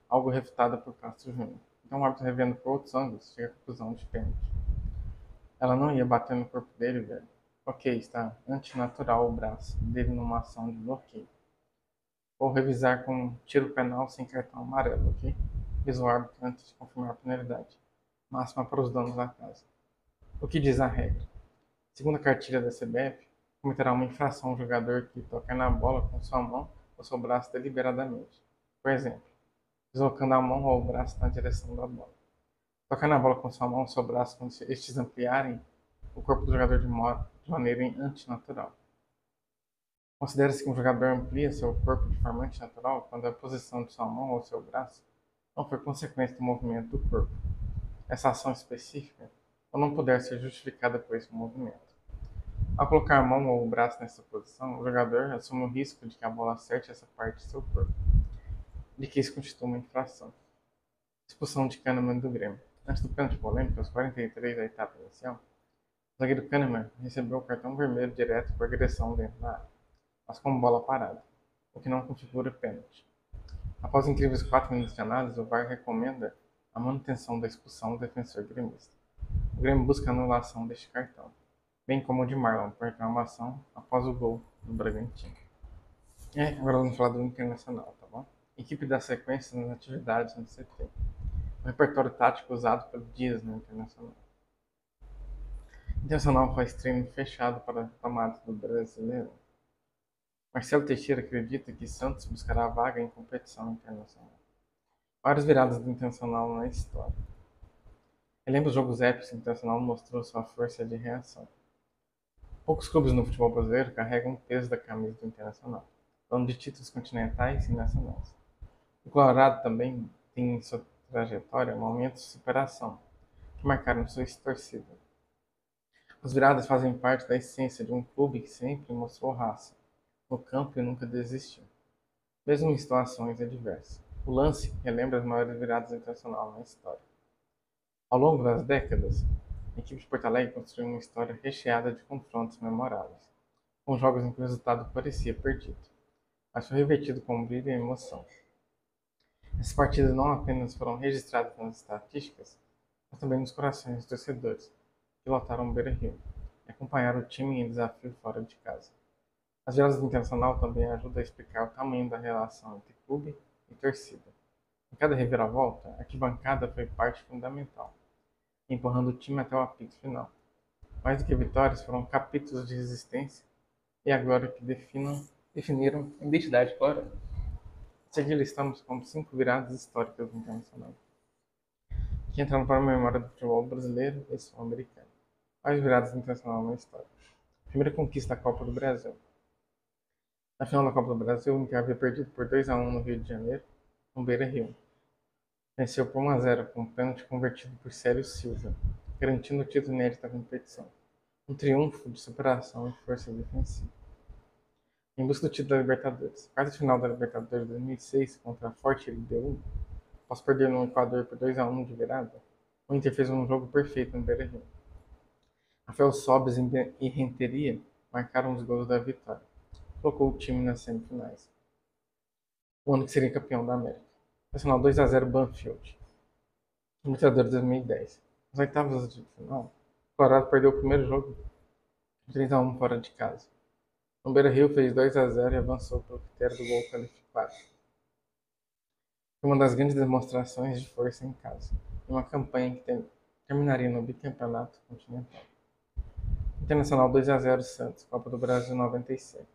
algo refutado por Castro Júnior. Então o árbitro, revendo por outros ângulos, chega à conclusão de pênalti. Ela não ia bater no corpo dele, velho. Ok, está antinatural o braço dele numa ação de bloqueio. Vou revisar com um tiro penal sem cartão amarelo, ok? Diz o árbitro antes de confirmar a penalidade. Máxima para os donos da casa. O que diz a regra? Segundo a cartilha da CBF, cometerá uma infração ao jogador que tocar na bola com sua mão ou seu braço deliberadamente. Por exemplo, deslocando a mão ou o braço na direção da bola. Tocar na bola com sua mão ou seu braço quando estes ampliarem o corpo do jogador de maneira antinatural. Considera-se que um jogador amplia seu corpo de forma antinatural quando a posição de sua mão ou seu braço não for consequência do movimento do corpo. Essa ação específica ou não puder ser justificada por esse movimento. Ao colocar a mão ou o braço nessa posição, o jogador assume o risco de que a bola acerte essa parte de seu corpo, de que isso constitua uma infração. Expulsão de Kahneman do Grêmio. Antes do pênalti polêmico, aos 43 da etapa inicial, o zagueiro Kahneman recebeu o cartão vermelho direto por agressão dentro da área, mas com bola parada, o que não configura pênalti. Após incríveis 4 minutos de análise, o VAR recomenda a manutenção da expulsão do defensor gremista. O Grêmio busca a anulação deste cartão, bem como o de Marlon por reclamação após o gol do Bragantino. Agora vamos falar do Internacional, tá bom? Equipe dá sequência nas atividades no CT. O repertório tático usado pelo Dias no Internacional. O Internacional faz treino fechado para a tomada do Brasileiro. Marcelo Teixeira acredita que Santos buscará a vaga em competição internacional. Várias viradas do Internacional na história. Relembra os jogos épicos que o Internacional mostrou sua força de reação. Poucos clubes no futebol brasileiro carregam o peso da camisa do Internacional, falando de títulos continentais e nacionais. O Colorado também tem em sua trajetória momentos de superação, que marcaram sua torcida. As viradas fazem parte da essência de um clube que sempre mostrou raça no campo e nunca desistiu, mesmo em situações adversas. O lance relembra as maiores viradas internacionais na história. Ao longo das décadas, a equipe de Porto Alegre construiu uma história recheada de confrontos memoráveis, com jogos em que o resultado parecia perdido, mas foi revertido com brilho e emoção. Essas partidas não apenas foram registradas nas estatísticas, mas também nos corações dos torcedores, que lotaram o Beira-Rio e acompanharam o time em desafio fora de casa. As viradas do Internacional também ajudam a explicar o tamanho da relação entre clube e torcida. Em cada reviravolta, a arquibancada foi parte fundamental, empurrando o time até o apito final. Mais do que vitórias, foram capítulos de resistência e agora que definiram a identidade colorada. A seguir listamos como 5 viradas históricas do Internacional, que entraram para a memória do futebol brasileiro e sul-americano. Mais viradas do Internacional na história. Primeira conquista da Copa do Brasil. Na final da Copa do Brasil, o Inter havia perdido por 2-1 no Rio de Janeiro, no Beira-Rio. Venceu por 1-0 com um pênalti convertido por Célio Silva, garantindo o título inédito da competição. Um triunfo de superação e força defensiva. Em busca do título da Libertadores. Quarta final da Libertadores de 2006 contra a Forte LDU, após perder no Equador por 2-1 de virada, o Inter fez um jogo perfeito no Beira-Rio. Rafael Sobis e Renteria marcaram os gols da vitória. Colocou o time nas semifinais. O ano que seria campeão da América. Nacional 2-0 Banfield. Libertadores 2010. Nas oitavas de final, o Colorado perdeu o primeiro jogo 3-1 fora de casa. O Beira-Rio fez 2-0 e avançou pelo critério do gol qualificado. Foi uma das grandes demonstrações de força em casa, em uma campanha que terminaria no bicampeonato continental. Internacional 2-0 Santos, Copa do Brasil 97.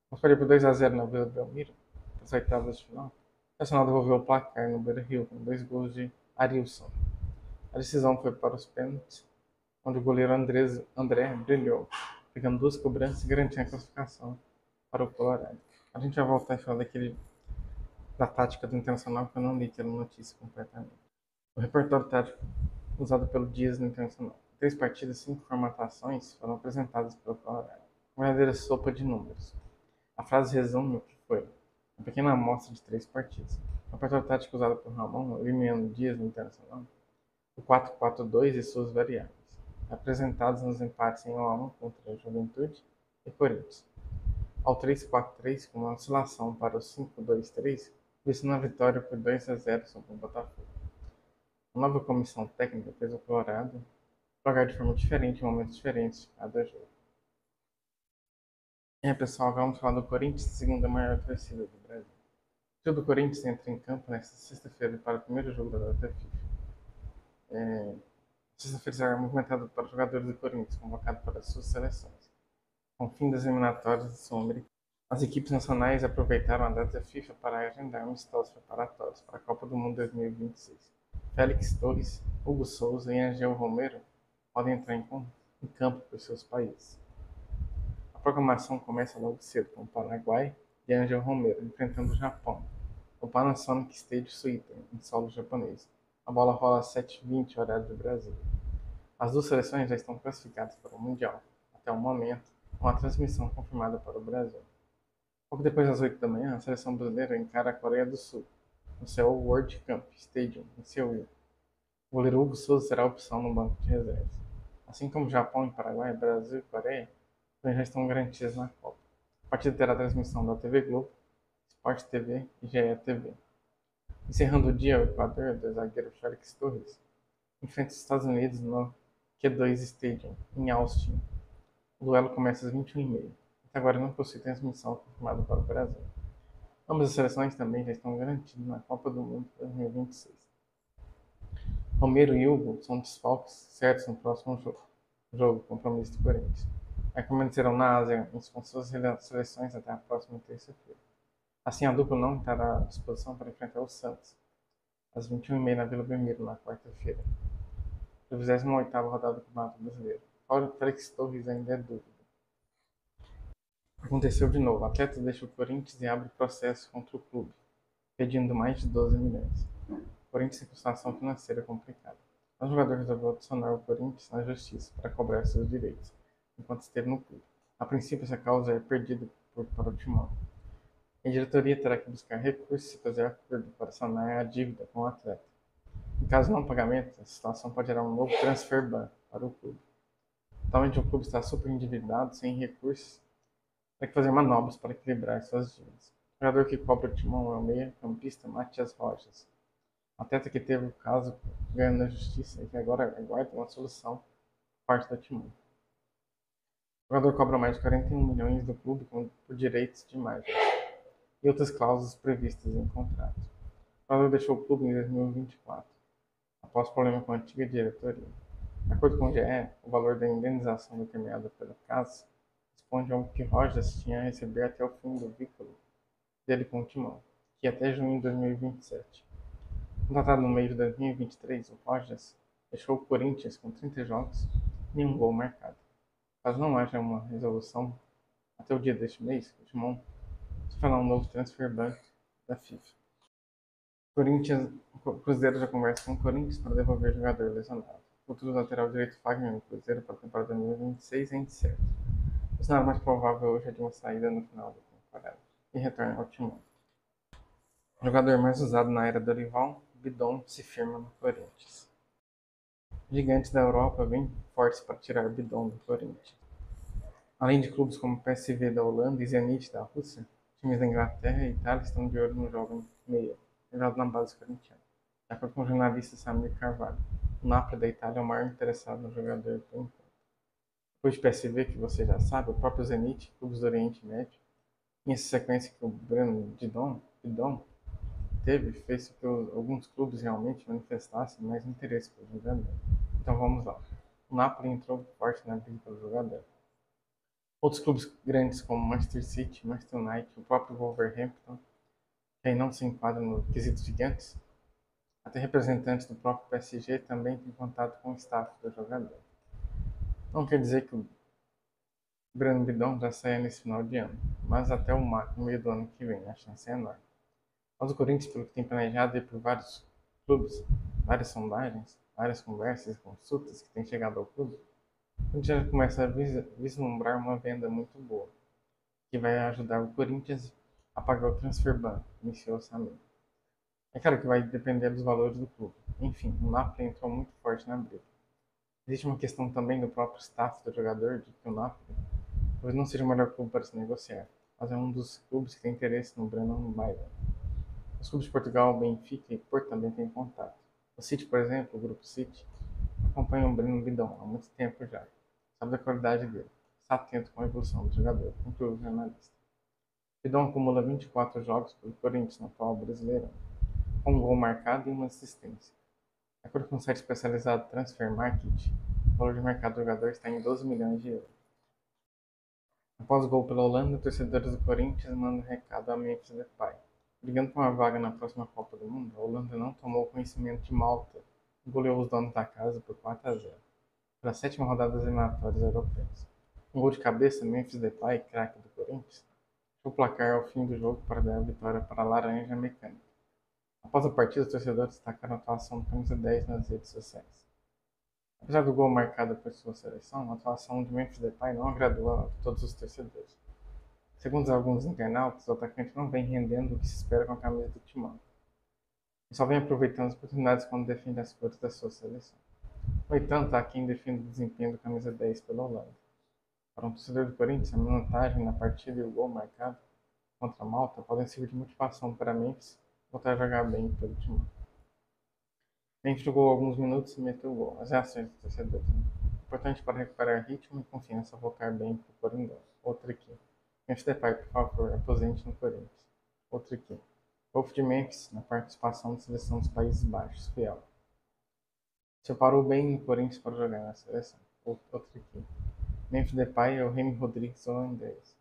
Após perder por 2-0 na Vila Belmiro, nas oitavas de final, o Nacional devolveu o placar no Beira-Rio com 2 gols de Arilson. A decisão foi para os pênaltis, onde o goleiro André brilhou, pegando 2 cobranças e garantindo a classificação para o Colorado. A gente vai voltar a falar da tática do Internacional, que eu não li aquela notícia completamente. O repertório tático usado pelo Dias no Internacional. 3 partidas, 5 formatações foram apresentadas pelo Colorado. Uma verdadeira sopa de números. A frase resume o que foi uma pequena amostra de 3 partidas. O repertório tático usado por Ramon, eliminando Dias no Internacional, o 4-4-2 e suas variáveis, apresentados nos empates em 1-1 contra a Juventude e Corinthians. Ao 3-4-3, com uma oscilação para o 5-2-3, visando a vitória por 2-0 sobre o Botafogo. A nova comissão técnica fez o Colorado jogar de forma diferente em momentos diferentes de cada jogo. Pessoal, vamos falar do Corinthians, segunda maior torcida do Brasil. O time do Corinthians entra em campo nesta sexta-feira para o primeiro jogo da data FIFA. Sexta-feira será movimentada para os jogadores do Corinthians, convocados para as suas seleções, com o fim das eliminatórias do Sul-Americano. As equipes nacionais aproveitaram a data FIFA para agendar amistosos preparatórios para a Copa do Mundo 2026. Félix Torres, Hugo Souza e Angel Romero podem entrar em campo por seus países. A programação começa logo cedo com o Paraguai e Angel Romero enfrentando o Japão, no Panasonic Stadium Suite, em solo japonês. A bola rola às 7h20, horário do Brasil. As 2 seleções já estão classificadas para o Mundial, até o momento, com a transmissão confirmada para o Brasil. Pouco depois das 8 da manhã, a seleção brasileira encara a Coreia do Sul, no Seoul World Cup Stadium, em Seul. O goleiro Hugo Souza será a opção no banco de reservas. Assim como Japão e Paraguai, Brasil e Coreia também já estão garantidas na Copa. A partida terá transmissão da TV Globo, Sport TV e GE TV. Encerrando o dia, o Equador, do zagueiro Félix Torres, enfrenta os Estados Unidos no Q2 Stadium, em Austin. O duelo começa às 21h30. Até agora não possui transmissão confirmada para o Brasil. Ambas as seleções também já estão garantidas na Copa do Mundo 2026. Romero e Hugo são desfalques certos no próximo jogo compromisso do Corinthians. Permanecerão na Ásia com suas seleções até a próxima terça-feira. Assim, a dupla não estará à disposição para enfrentar o Santos, às 21h30 na Vila Belmiro, na quarta-feira, da 28ª rodada do Campeonato Brasileiro. Félix Torres ainda é dúvida. Aconteceu de novo. O atleta deixa o Corinthians e abre processo contra o clube, pedindo mais de 12 milhões. O Corinthians tem uma situação financeira complicada. O jogador resolveu adicionar o Corinthians na justiça para cobrar seus direitos, enquanto esteve no clube. A princípio, essa causa é perdida para o Timão. A diretoria terá que buscar recursos e fazer acordo para sanar a dívida com o atleta. Em caso de não pagamento, a situação pode gerar um novo transfer ban para o clube. Atualmente o clube está super endividado, sem recursos, tem que fazer manobras para equilibrar suas dívidas. O jogador que cobra o timão é o meia-campista Matias Rojas, atleta que teve o caso ganhando na justiça e que agora aguarda uma solução por parte do timão. O jogador cobra mais de 41 milhões do clube por direitos de imagem e outras cláusulas previstas em contrato. O jogador deixou o clube em 2024, após problema com a antiga diretoria. De acordo com o GE, o valor da indenização determinada pelo caso responde ao que Rojas tinha a receber até o fim do vínculo dele com o Timão, que ia até junho de 2027. Contratado no meio de 2023, o Rojas deixou o Corinthians com 30 jogos e nenhum gol marcado. Caso não haja uma resolução até o dia deste mês, o Timão sofrerá um novo transfer ban da FIFA. O Cruzeiro já conversa com o Corinthians para devolver o jogador lesionado. O futuro lateral direito Fagner no Cruzeiro para a temporada 2026 é incerto. O cenário mais provável hoje é de uma saída no final da temporada e retorno ao Timão. O jogador mais usado na era Dorival, Bidon, se firma no Corinthians. Gigantes da Europa vêm fortes para tirar Bidon do Corinthians. Além de clubes como PSV da Holanda e Zenit da Rússia, times da Inglaterra e Itália estão de olho no jovem meia, jogado na base corintiana. De acordo com o jornalista Samir Carvalho, o Napoli da Itália é o maior interessado no jogador por enquanto. Depois de PSV, que você já sabe, o próprio Zenit, clubes do Oriente Médio, e essa sequência que o Breno Bidon teve, fez com que alguns clubes realmente manifestassem mais interesse pelo jogador. Então vamos lá. O Napoli entrou forte na briga pelo jogador. Outros clubes grandes como Manchester City, Manchester United, o próprio Wolverhampton, que aí não se enquadra no quesito gigantes, até representantes do próprio PSG também têm contato com o staff do jogador. Não quer dizer que o Breno Bidon já saia nesse final de ano, mas até o meio do ano que vem, a chance é enorme. Mas o Corinthians, pelo que tem planejado, e por vários clubes, várias sondagens, várias conversas e consultas que têm chegado ao clube, a gente já começa a vislumbrar uma venda muito boa, que vai ajudar o Corinthians a pagar o transfer ban, iniciou o orçamento. É claro que vai depender dos valores do clube. Enfim, o Napoli entrou muito forte na briga. Existe uma questão também do próprio staff do jogador, de que o Napoli talvez não seja o melhor clube para se negociar, mas é um dos clubes que tem interesse no Brennan Bayern. Os clubes de Portugal, Benfica e Porto também têm contato. O City, por exemplo, o grupo City, acompanha o Breno Bidon há muito tempo já. Sabe da qualidade dele. Está atento com a evolução do jogador, concluiu o jornalista. Bidon acumula 24 jogos pelo Corinthians no atual brasileiro, com um gol marcado e uma assistência. De acordo com o site especializado Transfer Market, o valor de mercado do jogador está em 12 milhões de euros. Após o gol pela Holanda, torcedores do Corinthians mandam recado a Memphis Depay. Brigando por uma vaga na próxima Copa do Mundo, a Holanda não tomou conhecimento de Malta e goleou os donos da casa por 4-0, pela sétima rodada das eliminatórias europeias. Um gol de cabeça, Memphis Depay, craque do Corinthians, deixou o placar ao fim do jogo para dar a vitória para a Laranja Mecânica. Após a partida, os torcedores destacaram a atuação do camisa 10 nas redes sociais. Apesar do gol marcado por sua seleção, a atuação de Memphis Depay não agradou a todos os torcedores. Segundo alguns internautas, o atacante não vem rendendo o que se espera com a camisa do Timão. e só vem aproveitando as oportunidades quando defende as cores da sua seleção. No entanto, há quem defenda o desempenho do camisa 10 pela Holanda. Para um torcedor do Corinthians, a vantagem na partida e o gol marcado contra a Malta podem servir de motivação para Memphis voltar a jogar bem pelo time. Memphis jogou alguns minutos e meteu o gol. As reações do torcedor. Importante para recuperar ritmo e confiança voltar bem para o Coringão. Outra aqui. Memphis Depay, por favor, aposente no Corinthians. Outra aqui. Wolf de Memphis na participação da seleção dos Países Baixos. Fiel. Separou bem no Corinthians para jogar na seleção. Outra aqui. Memphis Depay é o Remy Rodrigues holandês.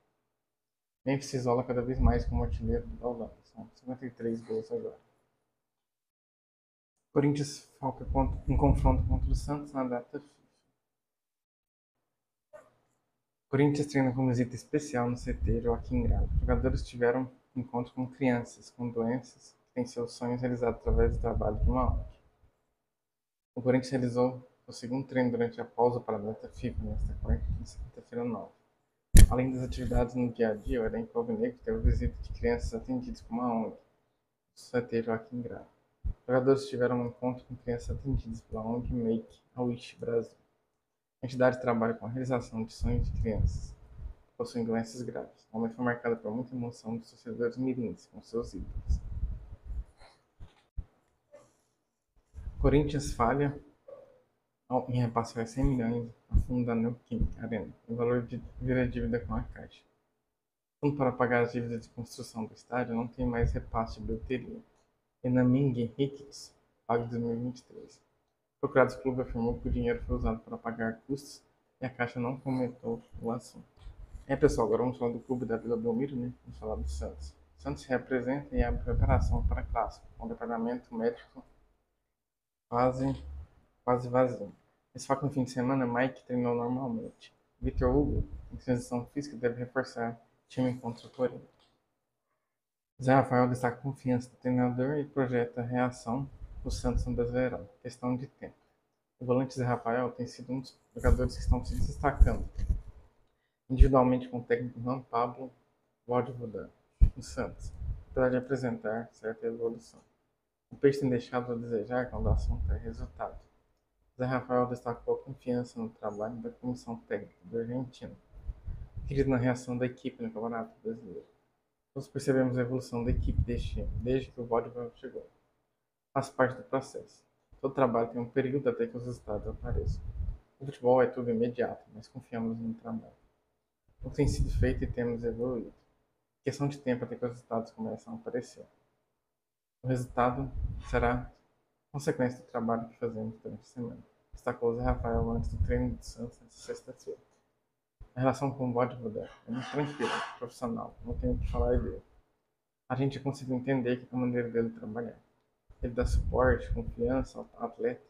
Memphis se isola cada vez mais como artilheiro da Holanda. São 53 gols agora. Corinthians foca em confronto contra o Santos na data FIFA. Corinthians treina com visita especial no CT Joaquim Grau. Os jogadores tiveram encontro com crianças com doenças que têm seus sonhos realizados através do trabalho de uma ONG. O Corinthians realizou o segundo treino durante a pausa para a data FIFA nesta quinta-feira 9. Além das atividades no dia a dia, o elenco alvinegro teve visita de crianças atendidas por uma ONG, o CT Joaquim Grau. Os jogadores tiveram um encontro com crianças atendidas pela ONG Make a Wish Brasil. A entidade trabalha com a realização de sonhos de crianças que possuem doenças graves. O momento foi marcado por muita emoção dos torcedores mirins com seus ídolos. Corinthians falha em repassar 100 milhões a fundo da Neoquímica Arena. O valor vira dívida com a Caixa. O fundo para pagar as dívidas de construção do estádio não tem mais repasse de bilheteria. Enaming Ricketts paga em 2023. Procurados, o clube afirmou que o dinheiro foi usado para pagar custos e a Caixa não comentou o assunto. Pessoal, agora vamos falar do clube da Vila Belmiro, né? Vamos falar do Santos. O Santos se representa e abre preparação para a clássico, com o departamento médico quase vazio. Nesse foco no fim de semana, Mike treinou normalmente. Vitor Hugo, em transição física, deve reforçar o time contra o Corinthians. Zé Rafael destaca a confiança do treinador e projeta a reação do Santos no Brasileirão. Questão de tempo. O volante Zé Rafael tem sido um dos jogadores que estão se destacando, individualmente com o técnico Juan Pablo Voivoda no Santos, apesar de apresentar certa evolução. O Peixe tem deixado a desejar quando o assunto é resultado. Zé Rafael destacou a confiança no trabalho da comissão técnica do argentino, querido na reação da equipe no Campeonato Brasileiro. Todos percebemos a evolução da equipe desde que o Voivoda chegou. Faz parte do processo. Todo trabalho tem um período até que os resultados apareçam. O futebol é tudo imediato, mas confiamos no trabalho. O que tem sido feito e temos evoluído. Questão de tempo até que os resultados começam a aparecer. O resultado será consequência do trabalho que fazemos durante a semana, destacou Zé Rafael antes do treino de Santos nesta sexta-feira. A relação com o Voivoda é muito tranquila, profissional, não tenho o que falar dele. A gente conseguiu entender que é a maneira dele trabalhar. Ele dá suporte, confiança ao atleta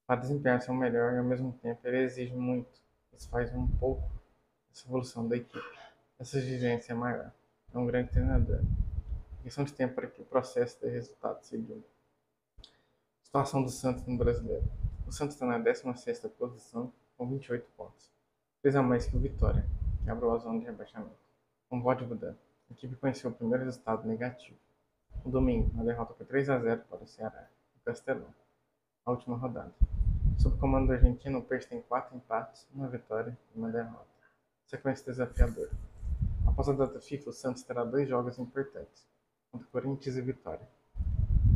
para desempenhar seu melhor e ao mesmo tempo ele exige muito. Isso faz um pouco essa evolução da equipe. Essa exigência é maior. É um grande treinador. Questão de tempo para que o processo dê resultado seguido. Situação do Santos no Brasileiro. O Santos está na 16ª posição com 28 pontos. 3 a mais que o Vitória, que abriu a zona de rebaixamento. Com o Voivoda, a equipe conheceu o primeiro resultado negativo. No domingo, a derrota foi 3 a 0 para o Ceará, no Castelão, a última rodada. Sob o comando do argentino, o Peixe tem 4 empates, 1 vitória e 1 derrota. Sequência desafiadora. Após a data FIFA, o Santos terá 2 jogos importantes, contra Corinthians e Vitória.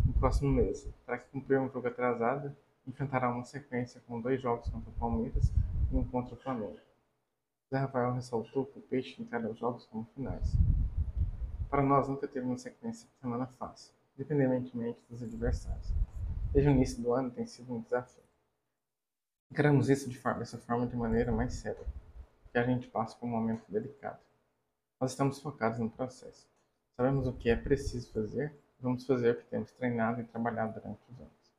No próximo mês, terá que cumprir um jogo atrasado e enfrentará uma sequência com 2 jogos contra o Palmeiras e um contra o Flamengo. Zé Rafael ressaltou que o Peixe encara os jogos como finais. Para nós, nunca teve uma sequência de semana fácil, independentemente dos adversários. Desde o início do ano tem sido um desafio. Encaramos isso dessa forma de maneira mais séria, porque a gente passa por um momento delicado. Nós estamos focados no processo. Sabemos o que é preciso fazer e vamos fazer o que temos treinado e trabalhado durante os anos.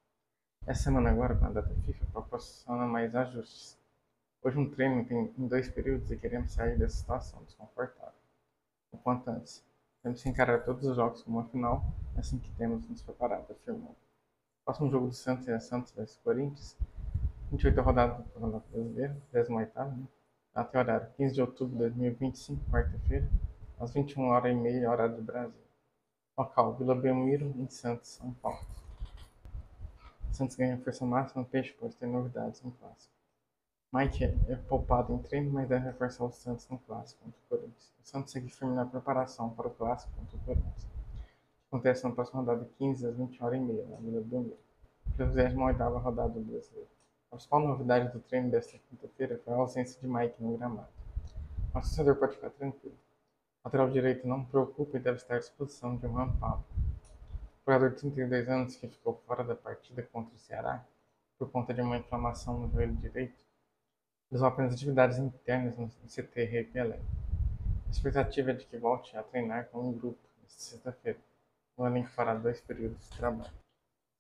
Essa semana agora, com a data FIFA, proporciona mais ajustes. Hoje um treino tem em 2 períodos e queremos sair dessa situação desconfortável. O quanto antes. Temos que encarar todos os jogos como uma final, assim que temos nos preparado, afirmou. O próximo jogo do Santos é Santos vs Corinthians, 28ª rodada do Campeonato Brasileiro, 18ª, né? Até o horário 15 de outubro de 2025, quarta-feira, às 21h30, horário do Brasil. Local: Vila Belmiro, em Santos, São Paulo. Santos ganha força máxima, Peixe, pois tem novidades no clássico. Mike é poupado em treino, mas deve reforçar o Santos no clássico contra o Corinthians. O Santos segue firme na preparação para o clássico contra o Corinthians. Acontece na próxima rodada 15 às 20h30, na Vila Belmiro. 28ª rodada do Brasileiro. A principal novidade do treino desta quinta-feira foi a ausência de Mike no gramado. O torcedor pode ficar tranquilo. O lateral direito não preocupa e deve estar à disposição de Juan Pablo. O jogador de 32 anos que ficou fora da partida contra o Ceará por conta de uma inflamação no joelho direito, realizou apenas atividades internas no CT Rei Pelé. A expectativa é de que volte a treinar com um grupo nesta sexta-feira. O elenco fará 2 períodos de trabalho.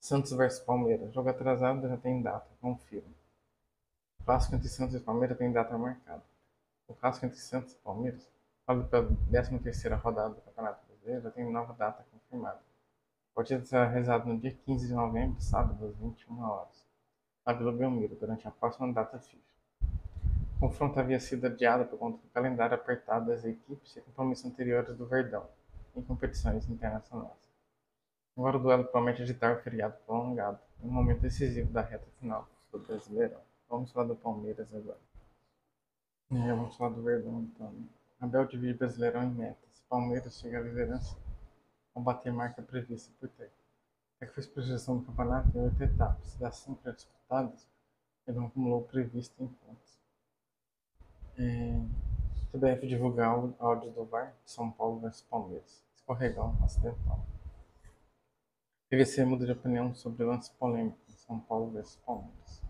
Santos vs Palmeiras. Jogo atrasado já tem data, confira. O clássico entre Santos e Palmeiras tem data marcada. O clássico entre Santos e Palmeiras, válido pela 13ª rodada do Campeonato Brasileiro, já tem nova data confirmada. A partida será realizada no dia 15 de novembro, sábado, às 21h, na Vila Belmiro, durante a próxima data FIFA. O confronto havia sido adiado por conta do calendário apertado das equipes e compromissos anteriores do Verdão, em competições internacionais. Agora o duelo promete agitar o feriado prolongado, em um momento decisivo da reta final do Brasileirão. Vamos falar do Palmeiras agora. Vamos falar do Verdão, então. Abel divide Brasileirão em metas. Palmeiras chega à liderança ao bater marca prevista por técnico. É que fez projeção do campeonato em 8 etapas. Das 5 já disputadas, ele não acumulou o previsto em pontos. CBF divulga áudio do VAR, São Paulo vs Palmeiras. Escorregão acidental. PVC muda de opinião sobre lance polêmico, São Paulo vs Palmeiras.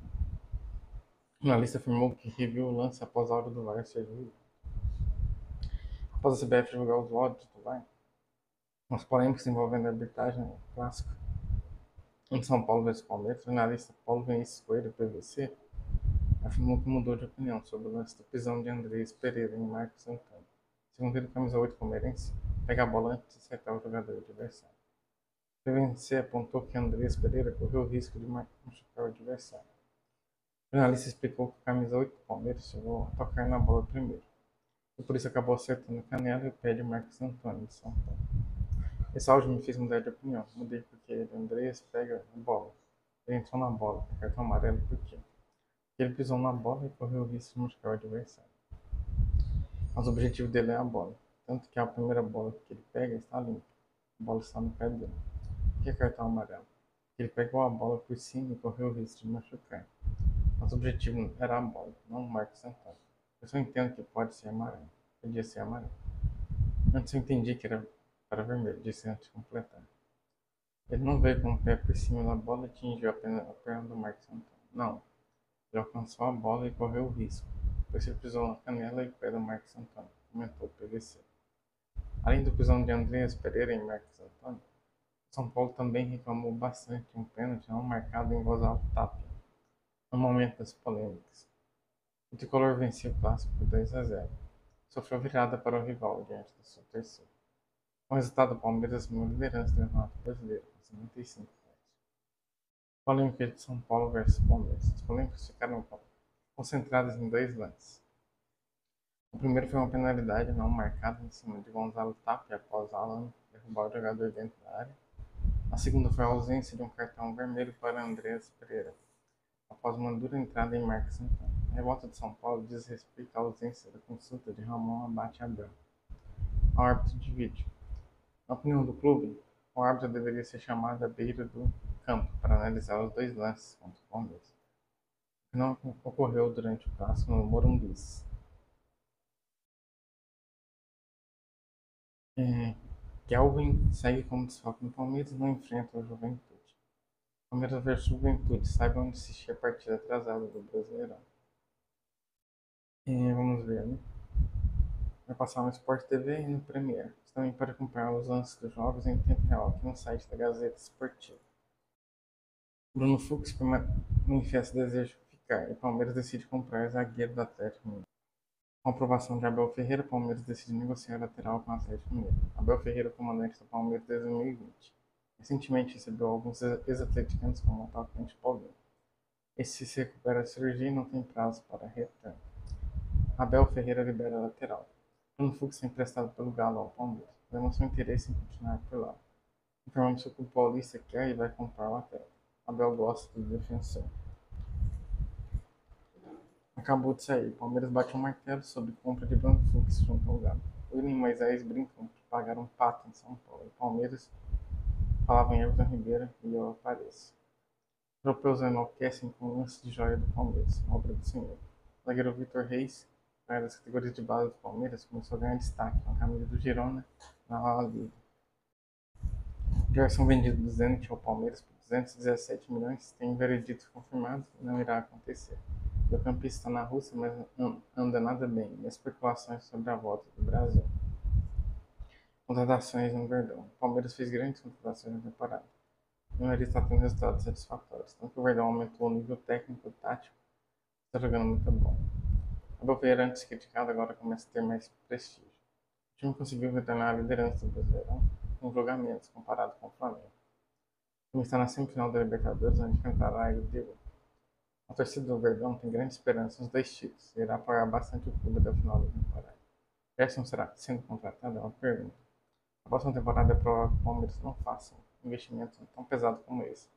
O analista afirmou que reviu o lance após áudio do VAR ser julgado. Após a CBF divulgar os áudios do VAR, as polêmicas envolvendo a arbitragem clássica em São Paulo vs Palmeiras, o analista Paulo Vinícius Coelho, PVC, afirmou que mudou de opinião sobre o lance da prisão de Andrés Pereira em Marcos Antônio. Segundo ele, o camisa 8 palmeirense pega a bola antes de acertar o jogador adversário. O PVC apontou que Andrés Pereira correu o risco de machucar o adversário. O jornalista explicou que o camisa 8 do Palmeiras chegou a tocar na bola primeiro, e por isso acabou acertando a canela e o pé de Marcos Antônio, de São Paulo. Esse áudio me fez mudar de opinião. Mudei porque Andrés pega a bola. Ele entrou na bola, com cartão amarelo por quê? Porque ele pisou na bola e correu o risco de machucar o adversário. Mas o objetivo dele é a bola. Tanto que a primeira bola que ele pega está limpa. A bola está no pé dele. Por que cartão amarelo? Porque ele pegou a bola por cima e correu o risco de machucar. Mas o objetivo era a bola, não o Marcos Antônio. Eu só entendo que pode ser amarelo. Podia ser amarelo. Antes eu entendi que era para vermelho, disse antes de completar. Ele não veio com o pé por cima da bola e atingiu apenas a perna do Marcos Antônio. Não. Ele alcançou a bola e correu o risco, pois ele pisou na canela e o pé do Marcos Antônio, comentou o PVC. Além do pisão de Andrés Pereira em Marcos Antônio, São Paulo também reclamou bastante de um pênalti não marcado em Gonzalo Tapia, no momento das polêmicas. O tricolor venceu o clássico por 2-0. Sofreu virada para o rival diante do seu terceiro. Com o resultado, o Palmeiras assumiu a liderança do Campeonato Brasileiro, com 55 pontos. Polêmica de São Paulo versus Palmeiras. As polêmicas ficaram concentradas em 2 lances. O primeiro foi uma penalidade não marcada em cima de Gonzalo Tapia após Alan derrubar o jogador dentro da área. A segunda foi a ausência de um cartão vermelho para Andrés Pereira, após uma dura entrada em Marcos Antônio. A revolta de São Paulo diz respeito à ausência da consulta de Ramon Abate Abel ao árbitro de vídeo. Na opinião do clube, o árbitro deveria ser chamado à beira do campo para analisar os 2 lances contra o Palmeiras, o que não ocorreu durante o clássico no Morumbi. Kelvin segue como desfalque no Palmeiras e não enfrenta o Juventude. Palmeiras versus Juventude, saiba onde assistir a partida atrasada do Brasileirão. Vamos ver, né? Vai passar no Sport TV e no Premiere. Você também pode acompanhar os lances dos jogos em tempo real aqui no site da Gazeta Esportiva. Bruno Fux manifesta desejo de ficar e Palmeiras decide comprar zagueiro do Atlético Mineiro. Com a aprovação de Abel Ferreira, Palmeiras decide negociar lateral com o Atlético Mineiro. Abel Ferreira, comandante do Palmeiras desde 2020. Recentemente recebeu alguns ex-atleticanos como o atacante Paulinho. Esse se recupera da cirurgia e não tem prazo para retorno. Abel Ferreira libera lateral. Bruno Fux é emprestado pelo Galo ao Palmeiras. Demonstra interesse em continuar por lá. Informando se o clube paulista quer e vai comprar o atleta. Abel gosta do defensor. Acabou de sair. Palmeiras bate um martelo sobre compra de Bruno Fux junto ao Galo. Willian e Moisés brincam que pagaram pato em São Paulo. O Palmeiras falava em Everton Ribeiro e eu apareço. Europeus enlouquecem com o lance de joia do Palmeiras, obra do senhor. O zagueiro Vitor Reis, cara das categorias de base do Palmeiras, começou a ganhar destaque com a camisa do Girona na La Liga. Gerson vendido do Zenit ao Palmeiras por 217 milhões tem um veredito confirmado e não irá acontecer. O campista está na Rússia, mas não anda nada bem. E especulações sobre a volta do Brasil. Contratações no Verdão. O Palmeiras fez grandes contratações na temporada. O Nariz está tendo resultados satisfatórios. Tanto o Verdão aumentou o nível técnico e tático, está jogando muito bom. A Boveira, antes criticado, agora começa a ter mais prestígio. O time conseguiu retornar a liderança do Brasileirão com julgamentos comparado com o Flamengo. O time está na semifinal da Libertadores, onde enfrentará a LDU. A torcida do Verdão tem grande esperança nos dois títulos e irá apoiar bastante o clube até o final da temporada. Gerson será sendo contratado? É uma pergunta. A próxima temporada é provável que o Palmeiras não faça um investimento tão pesado como esse,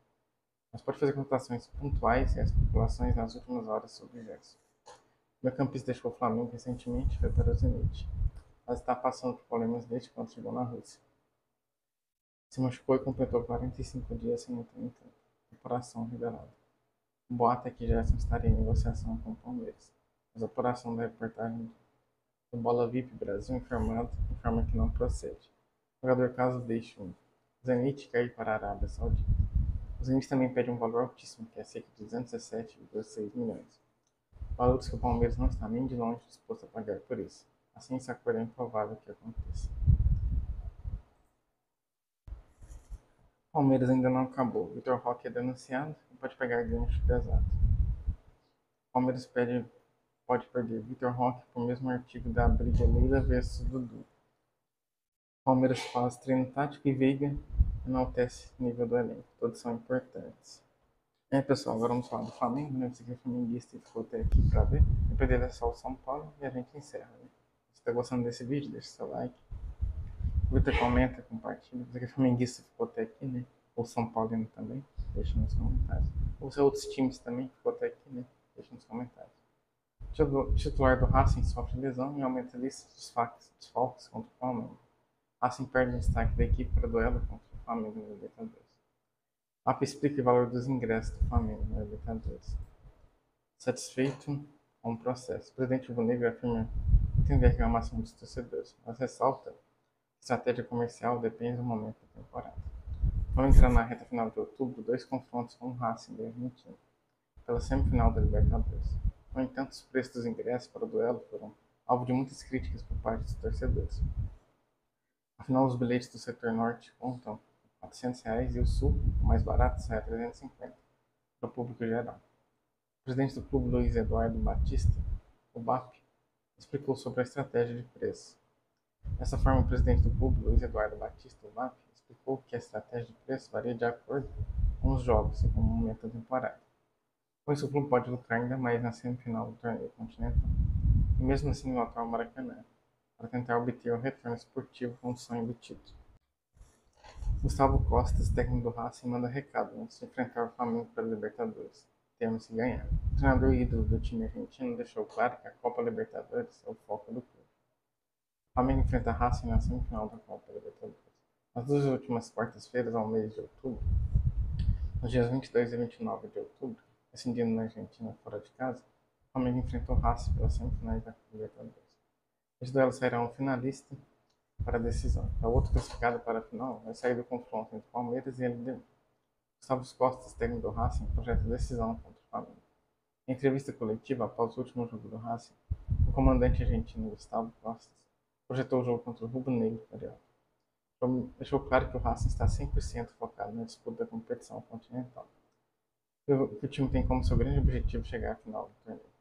mas pode fazer contratações pontuais e as especulações nas últimas horas sobre o Gerson. O meio-campista deixou o Flamengo recentemente e foi para o Zenit, mas está passando por problemas desde quando chegou na Rússia. Se machucou e completou 45 dias sem entrar em campo. Operação revelada. O boato é que Gerson estaria em negociação com o Palmeiras, mas a apuração da reportagem do Bola VIP Brasil informa que não procede. O jogador caso deixe o Zenit cair para a Arábia Saudita. O Zenit também pede um valor altíssimo, que é cerca de 217,6 milhões. Valores que o Palmeiras não está nem de longe disposto a pagar por isso. Assim, esse acordo é improvável que aconteça. O Palmeiras ainda não acabou. Vitor Roque é denunciado e pode pegar gancho pesado. O Palmeiras pode perder Vitor Roque por mesmo artigo da briga Leila versus Dudu. O Palmeiras faz treino tático e Veiga enaltece o nível do elenco. Todos são importantes. Pessoal, agora vamos falar do Flamengo, né? Você que é flamenguista e ficou até aqui pra ver. Depois dele é só o São Paulo e a gente encerra, né? Se você tá gostando desse vídeo, deixa seu like. Curta, comenta, compartilha. Você que é flamenguista e ficou até aqui, né? Ou São Paulino também, deixa nos comentários. Ou se outros times também ficou até aqui, né? Deixa nos comentários. O titular do Racing sofre lesão e aumenta a lista de desfalques contra o Flamengo. Racing perde o destaque da equipe para duelo contra o Flamengo no Libertadores. APA explica o valor dos ingressos do Flamengo na Libertadores. Satisfeito com o processo, o presidente rubro-negro afirma entender a reclamação dos torcedores, mas ressalta que a estratégia comercial depende do momento da temporada. Vamos entrar na reta final de outubro, dois confrontos com o Racing da Argentina, pela semifinal da Libertadores. No entanto, os preços dos ingressos para o duelo foram alvo de muitas críticas por parte dos torcedores. Afinal, os bilhetes do setor norte contam R$ 400 e o sul, o mais barato, sai a 350 para o público geral. O presidente do clube, Luiz Eduardo Batista, o BAP, explicou sobre a estratégia de preço. Dessa forma, o presidente do clube, Luiz Eduardo Batista, o BAP, explicou que a estratégia de preço varia de acordo com os jogos e com o momento da temporada. Com isso, o clube pode lucrar ainda mais na semifinal do torneio continental, e mesmo assim lotar o Maracanã, para tentar obter o retorno esportivo com o sonho do título. Gustavo Costas, técnico do Racing, manda recado antes de enfrentar o Flamengo pela Libertadores. Temos que ganhar. O treinador ídolo do time argentino deixou claro que a Copa Libertadores é o foco do clube. O Flamengo enfrenta a Racing na semifinal da Copa Libertadores. Nas duas últimas quartas-feiras ao mês de outubro, nos dias 22 e 29 de outubro, decidindo na Argentina fora de casa, o Flamengo enfrentou o Racing pelas semifinais da Libertadores. Este duelo sairá um finalista para a decisão. A outra classificada para a final vai sair do confronto entre Palmeiras e LDU. Gustavo Costas, técnico do Racing, projeta decisão contra o Flamengo. Em entrevista coletiva após o último jogo do Racing, o comandante argentino Gustavo Costas projetou o jogo contra o Rubro Negro Carioca. Deixou claro que o Racing está 100% focado na disputa da competição continental. Que o time tem como seu grande objetivo chegar à final do torneio.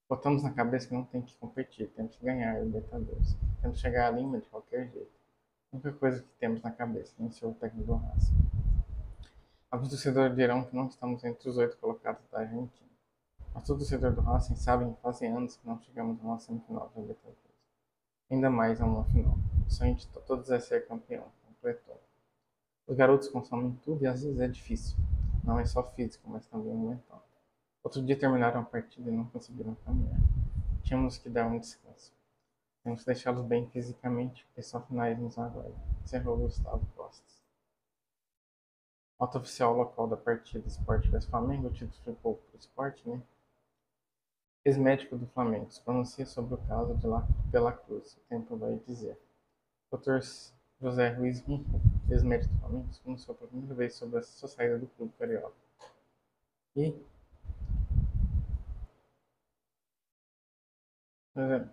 Botamos na cabeça que não tem que competir, temos que ganhar a Libertadores. Temos que chegar à Lima de qualquer jeito. A única coisa que temos na cabeça, iniciou o técnico do Racing. Alguns torcedores dirão que não estamos entre os 8 colocados da Argentina. Mas todo torcedor do Racing sabe que fazem anos que não chegamos a uma semifinal da Libertadores. Ainda mais a uma final. O sonho de todos é ser campeão, completou. Os garotos consomem tudo e às vezes é difícil. Não é só físico, mas também mental. Outro dia terminaram a partida e não conseguiram caminhar. Tínhamos que dar um descanso. Temos que deixá-los bem fisicamente, porque só finais nos aguardam. Encerrou Gustavo Costa. Nota oficial local da partida Sport vs Flamengo, o título ficou para o Sport, né? Ex-médico do Flamengo se pronuncia sobre o caso de La Cruz. O tempo vai dizer. Dr. José Ruiz Rinco, ex-médico do Flamengo, se pronunciou pela primeira vez sobre a sua saída do clube carioca. E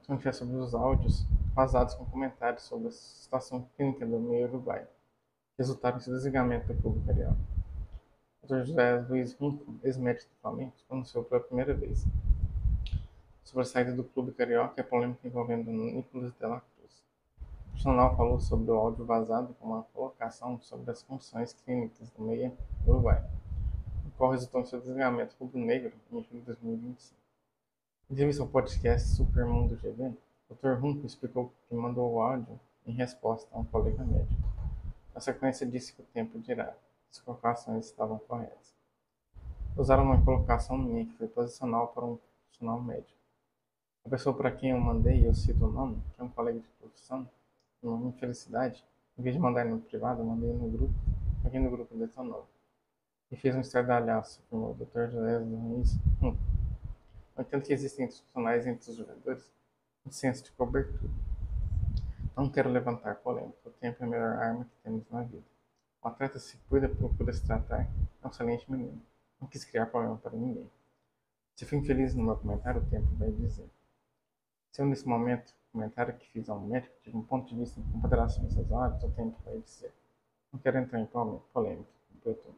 pronunciar sobre os áudios vazados com comentários sobre a situação clínica do meio uruguaio, que resultaram em seu desligamento do clube carioca. Dr. José Luiz Rinco, ex-médico do Flamengo, se pronunciou pela primeira vez sobre a saída do clube carioca e a polêmica envolvendo Nicolas de la Cruz. O profissional falou sobre o áudio vazado com uma colocação sobre as funções clínicas do meia uruguaio, o qual resultou em seu desligamento rubro-negro em julho de 2025. Em entrevista ao podcast Supermundo GV, Dr. Rinco explicou que mandou o áudio em resposta a um colega médico. Na sequência, disse que o tempo dirá se as colocações estavam corretas. Usaram uma colocação minha que foi posicional para um profissional médico. A pessoa para quem eu mandei, eu cito o nome, que é um colega de profissão, uma infelicidade, em vez de mandar no privado, eu mandei no grupo, alguém no grupo detonou. E fez um estardalhaço, afirmou o Dr. José Luiz. No entanto que existem entre os profissionais e entre os jogadores um senso de cobertura. Não quero levantar polêmica, o tempo é a melhor arma que temos na vida. O atleta se cuida, procura se tratar, é um excelente menino. Não quis criar problema para ninguém. Se fui infeliz no meu comentário, o tempo vai dizer. Se eu, nesse momento, comentário que fiz ao médico, tive um ponto de vista com considerações razoáveis, o tempo vai dizer. Não quero entrar em polêmica, completou.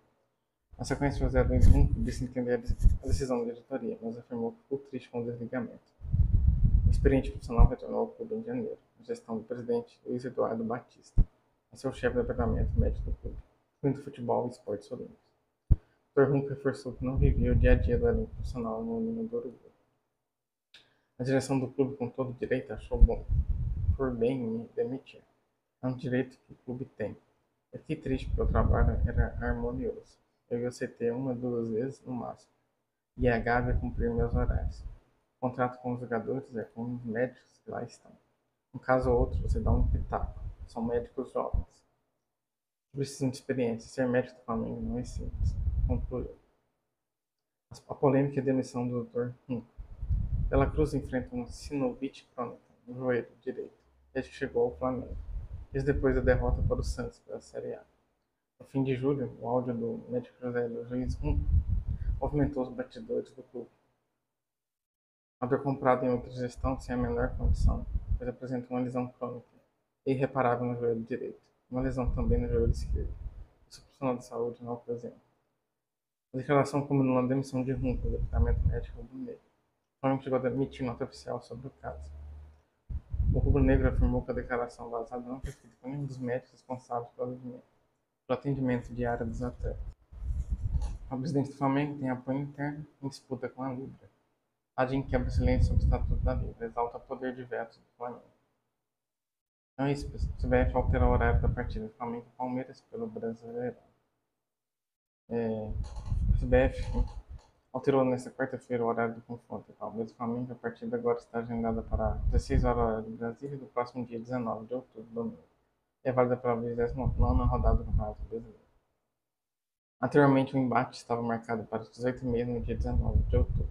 Na sequência, José Luiz Rinco disse entender a decisão da diretoria, mas afirmou que ficou triste com o desligamento. O experiente profissional retornou ao clube em janeiro, na gestão do presidente Luiz Eduardo Batista, a seu chefe do departamento médico do clube, incluindo futebol e esportes olímpicos. O Dr. Rinco reforçou que não vivia o dia a dia do elenco profissional no União do Uruguai. A direção do clube, com todo direito, achou por bem me demitir. É um direito que o clube tem. Eu fiquei triste porque o trabalho era harmonioso. Eu ia CT uma, duas vezes no máximo. E a Gabi é cumprir meus horários. O contrato com os jogadores é com os médicos que lá estão. Um caso ou outro, você dá um pitaco. São médicos jovens. Precisam de experiência. Ser médico do Flamengo não é simples. Concluiu. A polêmica e a demissão do Dr. Rinco. De la Cruz enfrenta uma sinovite crônica no joelho direito, desde que chegou ao Flamengo, dias depois da derrota para o Santos pela Série A. No fim de julho, o áudio do médico José Luiz Rinco movimentou os batidores do clube. Haver comprado em outra gestão sem a menor condição, pois apresenta uma lesão crônica irreparável no joelho direito, uma lesão também no joelho esquerdo. Isso o profissional de saúde não apresenta. A declaração combinou a demissão de Rinco do departamento médico do meio. O Flamengo chegou a emitir nota oficial sobre o caso. O rubro-negro afirmou que a declaração vazada não foi feita por nenhum dos médicos responsáveis pelo atendimento diário dos atletas. O presidente do Flamengo tem apoio interno em disputa com a Libra. A DIN quebra o silêncio sobre o estatuto da Libra, exalta o poder de veto do Flamengo. Então é isso, pessoal. O CBF alterou o horário da partida do Flamengo e Palmeiras pelo Brasileirão. O CBF alterou nesta quarta-feira o horário do confronto. Palmeiras e Flamengo, a partida agora está agendada para 16 horas de Brasília do próximo dia 19 de outubro, domingo. É válida pela 29ª rodada do Campeonato Brasileiro. Anteriormente, o embate estava marcado para as 18h30 no dia 19 de outubro.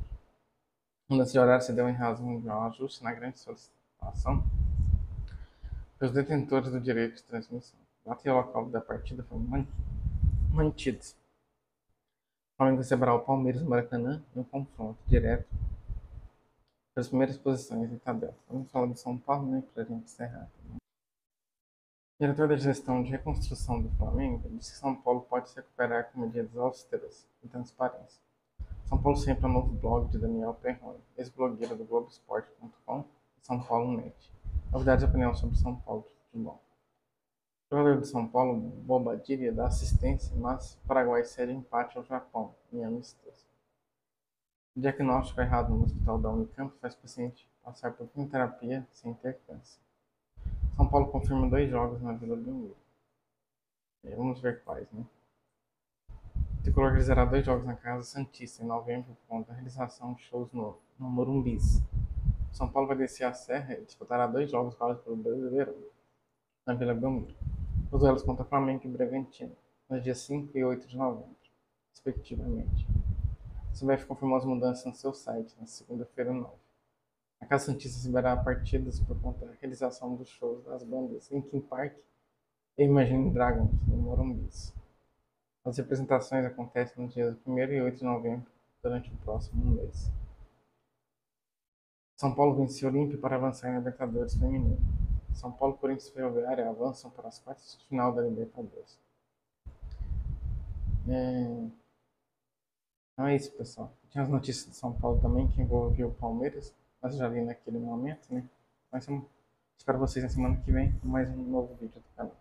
A mudança de horário se deu em razão de um ajuste na grande solicitação pelos detentores do direito de transmissão. A data e o local da partida foram mantidos. O Flamengo receberá o Palmeiras no Maracanã em um confronto direto pelas primeiras posições da tabela. Vamos falar do São Paulo, né, para a gente encerrar. O diretor da gestão de reconstrução do Flamengo disse que São Paulo pode se recuperar com medidas austeras e transparência. São Paulo sempre é um novo blog de Daniel Perrone, ex-blogueiro do Globoesporte.com e São Paulo Net. Novidades e opinião sobre São Paulo de futebol. O jogador de São Paulo, Bobadilla, dá assistência, mas o Paraguai cede empate ao Japão, em amistoso. O diagnóstico errado no hospital da Unicamp faz o paciente passar por quimioterapia sem ter câncer. São Paulo confirma 2 jogos na Vila Belmiro. Vamos ver quais, né? O Tricolor realizará 2 jogos na Casa Santista em novembro por conta da realização de shows no Morumbis. São Paulo vai descer a Serra e disputará 2 jogos válidos pelo Brasileirão na Vila Belmiro. Os duelos contra Flamengo e Bragantino, nos dias 5 e 8 de novembro, respectivamente. A CBF confirmou as mudanças no seu site na segunda-feira 9. A Casa Santista liberará partidas por conta da realização dos shows das bandas Linkin Park e Imagine Dragons no Morumbi. As representações acontecem nos dias 1º e 8 de novembro, durante o próximo mês. São Paulo venceu o Olímpia para avançar na Libertadores Feminino. São Paulo, Corinthians e Ferroviária avançam para as quartas de final da Libertadores. Então é isso, pessoal. Tinha as notícias de São Paulo também, que envolvia o Palmeiras, mas eu já li naquele momento, né? Mas espero vocês na semana que vem com mais um novo vídeo do canal.